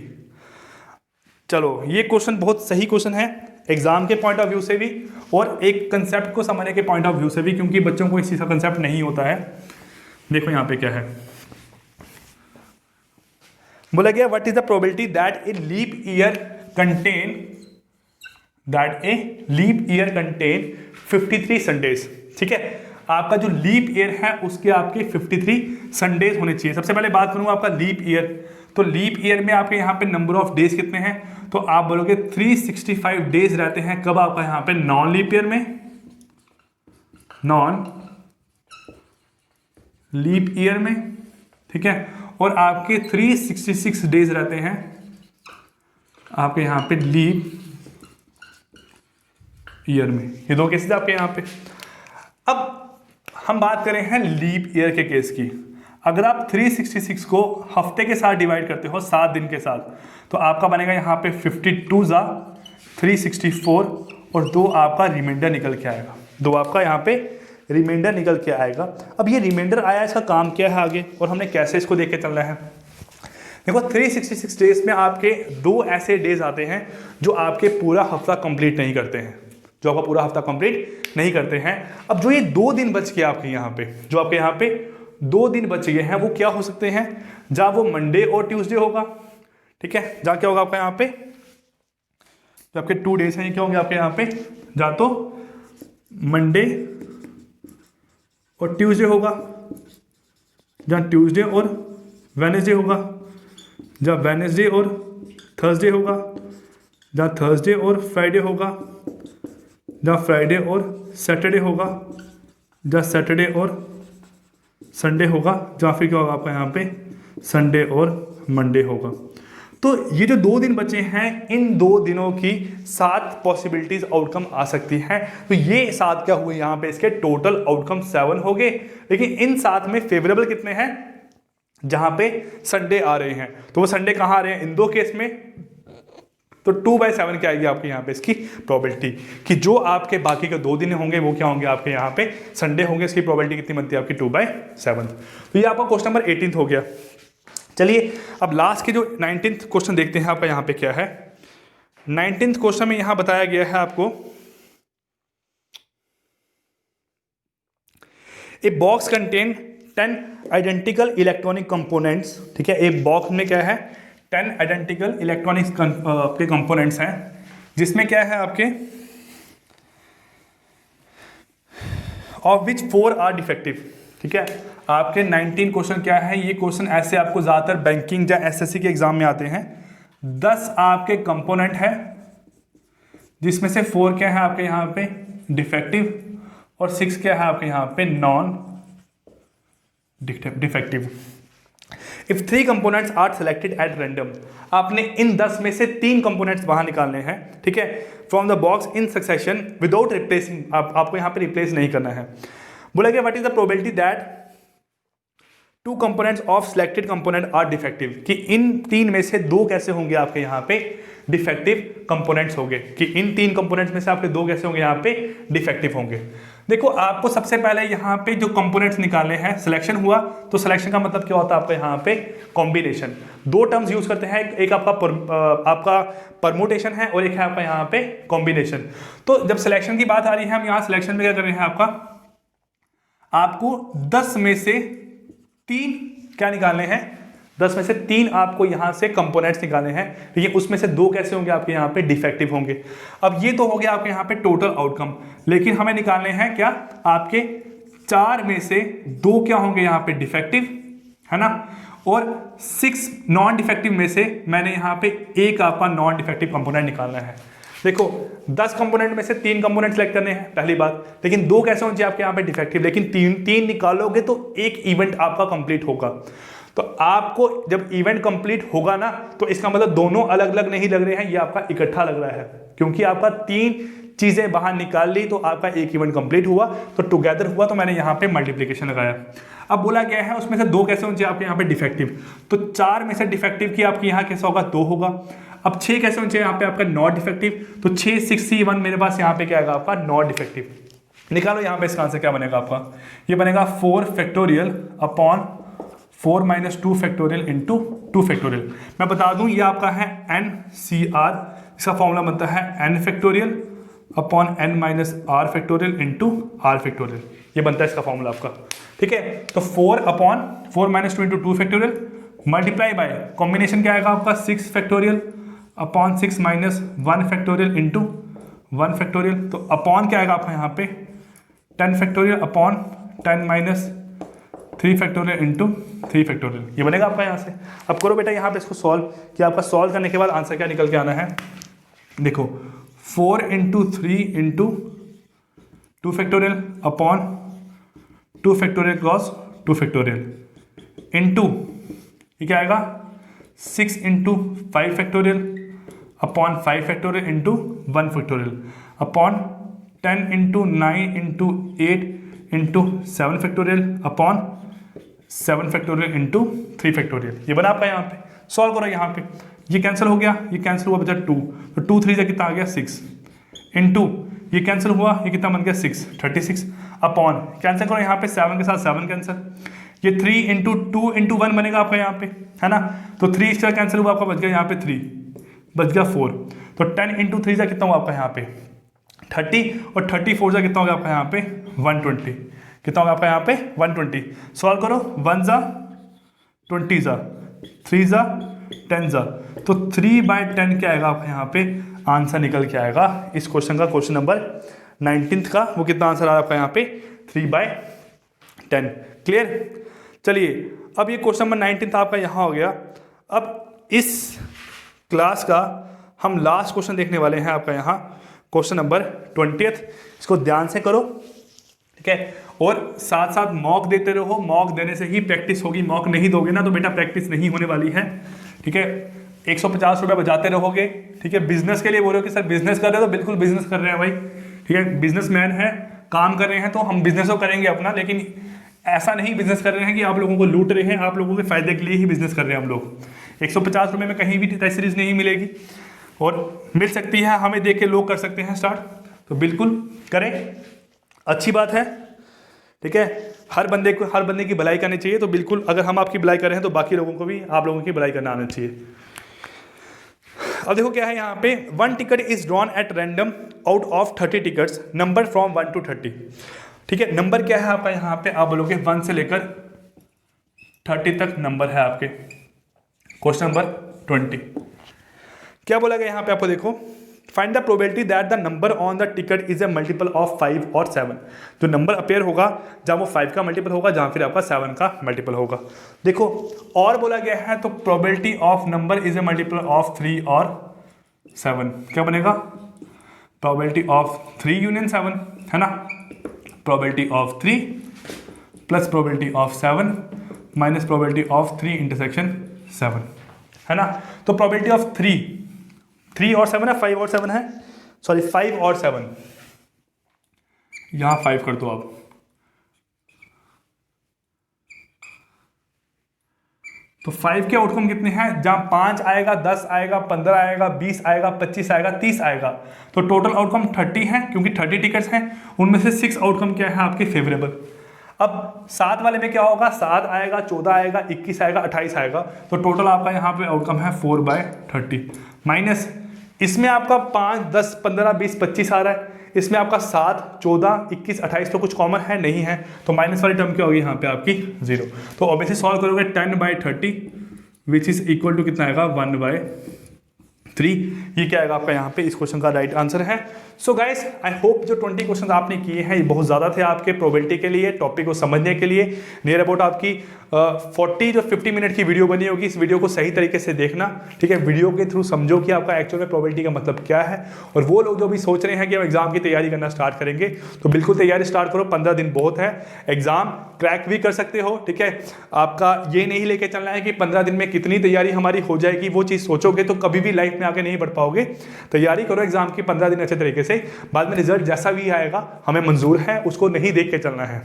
चलो ये क्वेश्चन बहुत सही क्वेश्चन है एग्जाम के पॉइंट ऑफ व्यू से भी और एक कंसेप्ट को समझने के पॉइंट ऑफ व्यू से भी, क्योंकि बच्चों को इस चीज़ का कंसेप्ट नहीं होता है। देखो यहाँ पे क्या है, बोला गया what is the probability that a leap year contain 53 Sundays. ठीक है, आपका जो लीप ईयर है उसके आपके 53 संडेज होने चाहिए। सबसे पहले बात करूंगा आपका लीप ईयर, तो लीप ईयर में आपके यहाँ पे नंबर ऑफ डेज कितने हैं, तो आप बोलोगे 365 डेज रहते हैं। कब आपका यहाँ पे नॉन लीप ईयर में, नॉन लीप ईयर में, ठीक है। और आपके 366 डेज रहते हैं आपके यहाँ पे लीप ईयर में। ये दो केसेस आपके यहाँ पे। अब हम बात करें हैं लीप ईयर के केस की। अगर आप 366 को हफ्ते के साथ डिवाइड करते हो 7 दिन के साथ, तो आपका बनेगा यहाँ पे 52 ज़ा 364 और 2 आपका रिमाइंडर निकल के आएगा, 2 आपका यहाँ पे रिमाइंडर निकल के आएगा। अब ये रिमाइंडर आया, इसका काम क्या है आगे और हमने कैसे इसको देख के चलना है। देखो 366 डेज में आपके 2 ऐसे डेज आते हैं जो आपके पूरा हफ्ता कंप्लीट नहीं करते हैं, जो आपका पूरा हफ्ता कंप्लीट नहीं करते हैं। अब जो ये 2 दिन बच गए आपके यहाँ पे, जो आपके यहाँ पे 2 दिन बच गए हैं, वो क्या हो सकते हैं, जहाँ वो मंडे और ट्यूसडे होगा, ठीक है। जहाँ क्या होगा आपका यहाँ पे, जो आपके 2 डेज हैं ये क्या होंगे आपके यहाँ पे, जहाँ तो मंडे और ट्यूसडे होगा, जहाँ ट्यूसडे और वेडनेसडे होगा, जहाँ वेडनेसडे और थर्सडे होगा, जहाँ थर्सडे और फ्राइडे होगा, जहाँ फ्राइडे और सैटरडे होगा, जहाँ सैटरडे और संडे होगा, जहाँ फिर क्या होगा आपका यहाँ पे संडे और मंडे होगा। तो ये जो 2 दिन बचे हैं, इन 2 दिनों की 7 पॉसिबिलिटीज आउटकम आ सकती हैं। तो ये 7 क्या हुए यहाँ पे, इसके टोटल आउटकम 7 हो गए। लेकिन इन 7 में फेवरेबल कितने हैं, जहाँ पे संडे आ रहे हैं, तो वो संडे कहाँ आ रहे हैं इन 2 केस में, तो 2/7 क्या आएगी आपके यहाँ पे इसकी प्रोबेबिलिटी, कि जो आपके बाकी के 2 दिन होंगे वो क्या होंगे आपके यहाँ पे संडे होंगे। इसकी प्रोबेबिलिटी कितनी बनती है आपकी 2/7। तो ये आपका क्वेश्चन नंबर 18 हो गया। चलिए अब लास्ट के जो 19th क्वेश्चन देखते हैं आपका यहाँ पे क्या है। 19th क्वेश्चन में यहाँ बताया गया है आपको, a box contain 10 identical electronic components. ठीक है, एक बॉक्स में क्या है 10 आइडेंटिकल इलेक्ट्रॉनिक्स के कंपोनेंट्स हैं, जिसमें क्या है आपके ऑफ विच 4 आर डिफेक्टिव। ठीक है, आपके 19 क्वेश्चन क्या है, ये क्वेश्चन ऐसे आपको ज़्यादातर बैंकिंग या एसएससी के एग्जाम में आते हैं। 10 आपके कंपोनेंट है, जिसमें से 4 क्या है आपके यहाँ पे डिफेक्टिव और 6 क्या है आपके यहाँ पे non defective. If 3 components are selected at random, आपने इन 10 में से 3 कंपोनेंट्स बाहर निकालने हैं, ठीक है, from the box in succession without replacing, आपको यहाँ पे रिप्लेस नहीं करना है। बोला गया what is the probability that 2 components of selected component are defective, कि इन 3 में से 2 कैसे होंगे आपके यहाँ पे डिफेक्टिव कंपोनेंट्स होंगे, कि इन 3 कंपोनेंट्स में से आपके 2 कैसे होंगे यहाँ पे डिफेक्टिव होंगे। देखो आपको सबसे पहले यहाँ पे जो कंपोनेंट्स निकालने हैं, सिलेक्शन हुआ, तो सिलेक्शन का मतलब क्या होता है आपका यहाँ पे कॉम्बिनेशन। 2 टर्म्स यूज करते हैं, एक आपका परमुटेशन है और एक है आपका यहाँ पे कॉम्बिनेशन। तो जब सिलेक्शन की बात आ रही है, हम यहाँ सिलेक्शन में क्या कर रहे हैं, आपको 10 में से 3 क्या निकालने हैं, 10 में से 3 आपको यहाँ से कंपोनेंट्स निकालने हैं, लेकिन उसमें से 2 कैसे होंगे आपके यहाँ पे डिफेक्टिव होंगे। अब ये तो हो गया आपके यहाँ पे टोटल आउटकम, लेकिन हमें निकालने हैं क्या, आपके 4 में से 2 क्या होंगे यहाँ पे डिफेक्टिव, है ना, और 6 नॉन डिफेक्टिव में से मैंने यहाँ पे एक आपका नॉन डिफेक्टिव कंपोनेंट निकालना है। देखो 10 कंपोनेंट में से 3 कंपोनेंट सेलेक्ट करने हैं पहली बात, लेकिन 2 कैसे होंगे आपके यहाँ पे डिफेक्टिव, लेकिन 3 निकालोगे तो एक इवेंट आपका कंप्लीट होगा। तो आपको जब इवेंट कंप्लीट होगा ना, तो इसका मतलब दोनों अलग अलग नहीं लग रहे हैं, ये आपका इकट्ठा लग रहा है, क्योंकि आपका 3 चीजें बाहर निकाल ली तो आपका एक इवेंट कंप्लीट हुआ, तो टुगेदर हुआ, तो मैंने यहाँ पे मल्टीप्लिकेशन लगाया। अब बोला गया है उसमें से 2 कैसे होंगे आपके यहाँ पे डिफेक्टिव, तो 4 में से डिफेक्टिव की आपके यहाँ कैसा होगा, 2 होगा। अब 6 कैसे होने चाहिए यहाँ पे आपका नॉट डिफेक्टिव, तो 6 6 C 1 मेरे पास यहाँ पे क्या आएगा आपका नॉट डिफेक्टिव। निकालो यहाँ पे इसका आंसर क्या बनेगा आपका, ये बनेगा 4 factorial upon 4 minus 2 factorial into 2 factorial. मैं बता दूं ये आपका है NCR, इसका फॉर्मूला बनता है n factorial upon n minus r factorial into r factorial, ये बनता है इसका फॉर्मूला आपका, ठीक है। तो 4 upon 4 minus 2 into 2 factorial multiply by combination क्या आएगा आपका 6 factorial upon 6 minus 1 factorial into 1 factorial, तो अपॉन क्या आएगा आपका यहाँ पे 10 factorial upon 10 minus 3 factorial into 3 factorial, ये बनेगा आपका यहाँ से। अब करो बेटा यहाँ पे इसको सॉल्व, कि आपका सॉल्व करने के बाद आंसर क्या निकल के आना है। देखो 4 into 3 into 2 factorial upon 2 factorial cross 2 factorial into ये क्या आएगा 6 into 5 factorial upon 5 factorial into 1 factorial upon 10 into 9 into 8 into 7 factorial upon 7 factorial into 3 factorial, ये बना आपका यहाँ पे। सॉल्व करो यहाँ पे, ये कैंसिल हो गया, ये कैंसिल हुआ बचा 2, तो 2 3 कितना आ गया 6 इंटू ये कैंसिल हुआ, ये कितना बन गया 6 36 अपॉन कैंसिल करो यहाँ पे 7 के साथ 7 कैंसिल, ये 3 इंटू 2 इंटू 1 बनेगा आपका यहाँ पे, है ना, तो 3 इसका कैंसिल हुआ आपका बच गया यहाँ पे 3 बच गया 4, तो 10 इंटू 3 कितना हुआ आपका यहाँ पे 30 और 34 जा कितना होगा आपका यहाँ पे 120, कितना होगा आपका यहाँ पे 120। सॉल्व करो 1 जा 20 जा 3 जा 10 जा, तो 3/10 क्या आएगा आपका यहाँ पे आंसर निकल के आएगा इस क्वेश्चन का, क्वेश्चन नंबर 19 का। वो कितना आंसर आया आपका यहाँ पे 3/10। क्लियर। चलिए अब ये क्वेश्चन नंबर 19 आपका यहाँ हो गया। अब इस क्लास का हम लास्ट क्वेश्चन देखने वाले हैं आपका यहाँ क्वेश्चन नंबर 20। इसको ध्यान से करो, ठीक है, और साथ साथ मॉक देते रहो, मॉक देने से ही प्रैक्टिस होगी, मॉक नहीं दोगे ना तो बेटा प्रैक्टिस नहीं होने वाली है, ठीक है। 150 रुपये बजाते रहोगे, ठीक है। बिजनेस के लिए बोलो कि सर बिजनेस कर रहे हो तो बिल्कुल बिजनेस कर रहे हैं भाई, ठीक है, बिजनेसमैन है, काम कर रहे हैं तो हम बिजनेस तो करेंगे अपना, लेकिन ऐसा नहीं बिजनेस कर रहे हैं कि आप लोगों को लूट रहे हैं, आप लोगों के फायदे के लिए ही बिजनेस कर रहे हैं हम लोग। 150 रुपये में कहीं भी टेस्ट सीरीज नहीं मिलेगी और मिल सकती है, हमें देख के लोग कर सकते हैं स्टार्ट, तो बिल्कुल करें, अच्छी बात है, ठीक है। हर बंदे की भलाई करनी चाहिए, तो बिल्कुल अगर हम आपकी भलाई कर रहे हैं तो बाकी लोगों को भी आप लोगों की भलाई करना आना चाहिए। अब देखो क्या है यहाँ पे, 1 ticket is drawn at random out of 30 tickets, number from 1 to 30, ठीक है। नंबर क्या है आपका यहाँ पे, आप बोलोगे 1 से लेकर 30 तक नंबर है आपके। क्वेश्चन नंबर 20 क्या बोला गया यहाँ पे, आपको देखो, find the probability that the number on the ticket is a multiple of 5 और 7। जो नंबर अपेयर होगा जहाँ वो 5 का मल्टीपल होगा, जहाँ फिर आपका 7 का मल्टीपल होगा। देखो और बोला गया है तो probability of number is a multiple of 3 और 7, क्या बनेगा, प्रोबेबिलिटी ऑफ 3 यूनियन 7, है ना, probability of 3 plus probability of 7 minus probability of 3 intersection 7, है ना। तो प्रोबेबिलिटी ऑफ 3 और 7 है, 5 और 7 है, सॉरी 5 और 7, यहां 5 कर दो आप, तो 5 के आउटकम कितने हैं, जहां 5 आएगा, 10 आएगा, 15 आएगा, 20 आएगा, 25 आएगा, 30 आएगा, तो टोटल आउटकम 30 है, क्योंकि 30 टिकट्स हैं, उनमें से 6 आउटकम क्या है आपके फेवरेबल। अब 7 वाले में क्या होगा, 7 आएगा, 14 आएगा, 21 आएगा, 28 आएगा, तो टोटल आपका यहाँ पे आउटकम है 4/30 माइनस इसमें आपका 5, 10, 15, 20, 25 आ रहा है, इसमें आपका 7, 14, 21, 28 तो कुछ कॉमन है नहीं है, तो माइनस वाली टर्म क्या होगी यहाँ पे आपकी 0। तो ऑब्वियसली सॉल्व करोगे 10/30 विच इज़ इक्वल टू कितना आएगा 1/3। ये क्या आएगा आपका यहाँ पे इस क्वेश्चन का राइट आंसर है। सो गाइस आई होप जो 20 क्वेश्चन आपने किए हैं ये बहुत ज़्यादा थे आपके प्रोबेबिलिटी के लिए, टॉपिक को समझने के लिए। नियर अबाउट आपकी 40 जो 50 मिनट की वीडियो बनी होगी। इस वीडियो को सही तरीके से देखना, ठीक है। वीडियो के थ्रू समझो कि आपका एक्चुअल में प्रोबेबिलिटी का मतलब क्या है। और वो लोग जो भी सोच रहे हैं कि हम एग्जाम की तैयारी करना स्टार्ट करेंगे, तो बिल्कुल तैयारी स्टार्ट करो। 15 दिन बहुत है, एग्जाम क्रैक भी कर सकते हो, ठीक है। आपका ये नहीं लेके चलना है कि 15 दिन में कितनी तैयारी हमारी हो जाएगी। वो चीज़ सोचोगे तो कभी भी लाइफ में आगे नहीं बढ़ पाओगे। तैयारी करो एग्जाम की 15 दिन अच्छे तरीके से, बाद में रिजल्ट जैसा भी आएगा हमें मंजूर है, उसको नहीं देख के चलना है।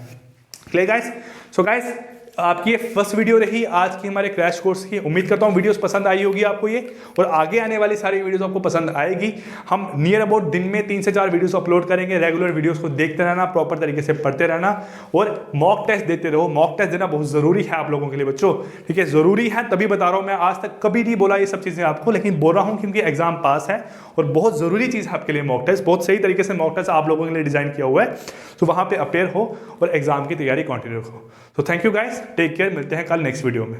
Clear guys? सो गाइस आपकी ये फर्स्ट वीडियो रही आज की हमारे क्रैश कोर्स की। उम्मीद करता हूँ वीडियोस पसंद आई होगी आपको ये, और आगे आने वाली सारी वीडियोस आपको पसंद आएगी। हम नियर अबाउट दिन में 3 से 4 वीडियोस अपलोड करेंगे। रेगुलर वीडियोस को देखते रहना, प्रॉपर तरीके से पढ़ते रहना, और मॉक टेस्ट देते रहो। मॉक टेस्ट देना बहुत ज़रूरी है आप लोगों के लिए बच्चों, ठीक है। ज़रूरी है तभी बता रहा हूँ मैं। आज तक कभी नहीं बोला ये सब चीज़ें आपको, लेकिन बोल रहा हूँ क्योंकि एग्जाम पास है और बहुत ज़रूरी चीज़ है आपके लिए मॉक टेस्ट। बहुत सही तरीके से मॉक टेस्ट आप लोगों के लिए डिज़ाइन किया हुआ है, तो वहाँ पर अपेयर हो और एग्जाम की तैयारी कंटिन्यू रखो। तो thank you guys, take care, मिलते हैं कल नेक्स्ट वीडियो में।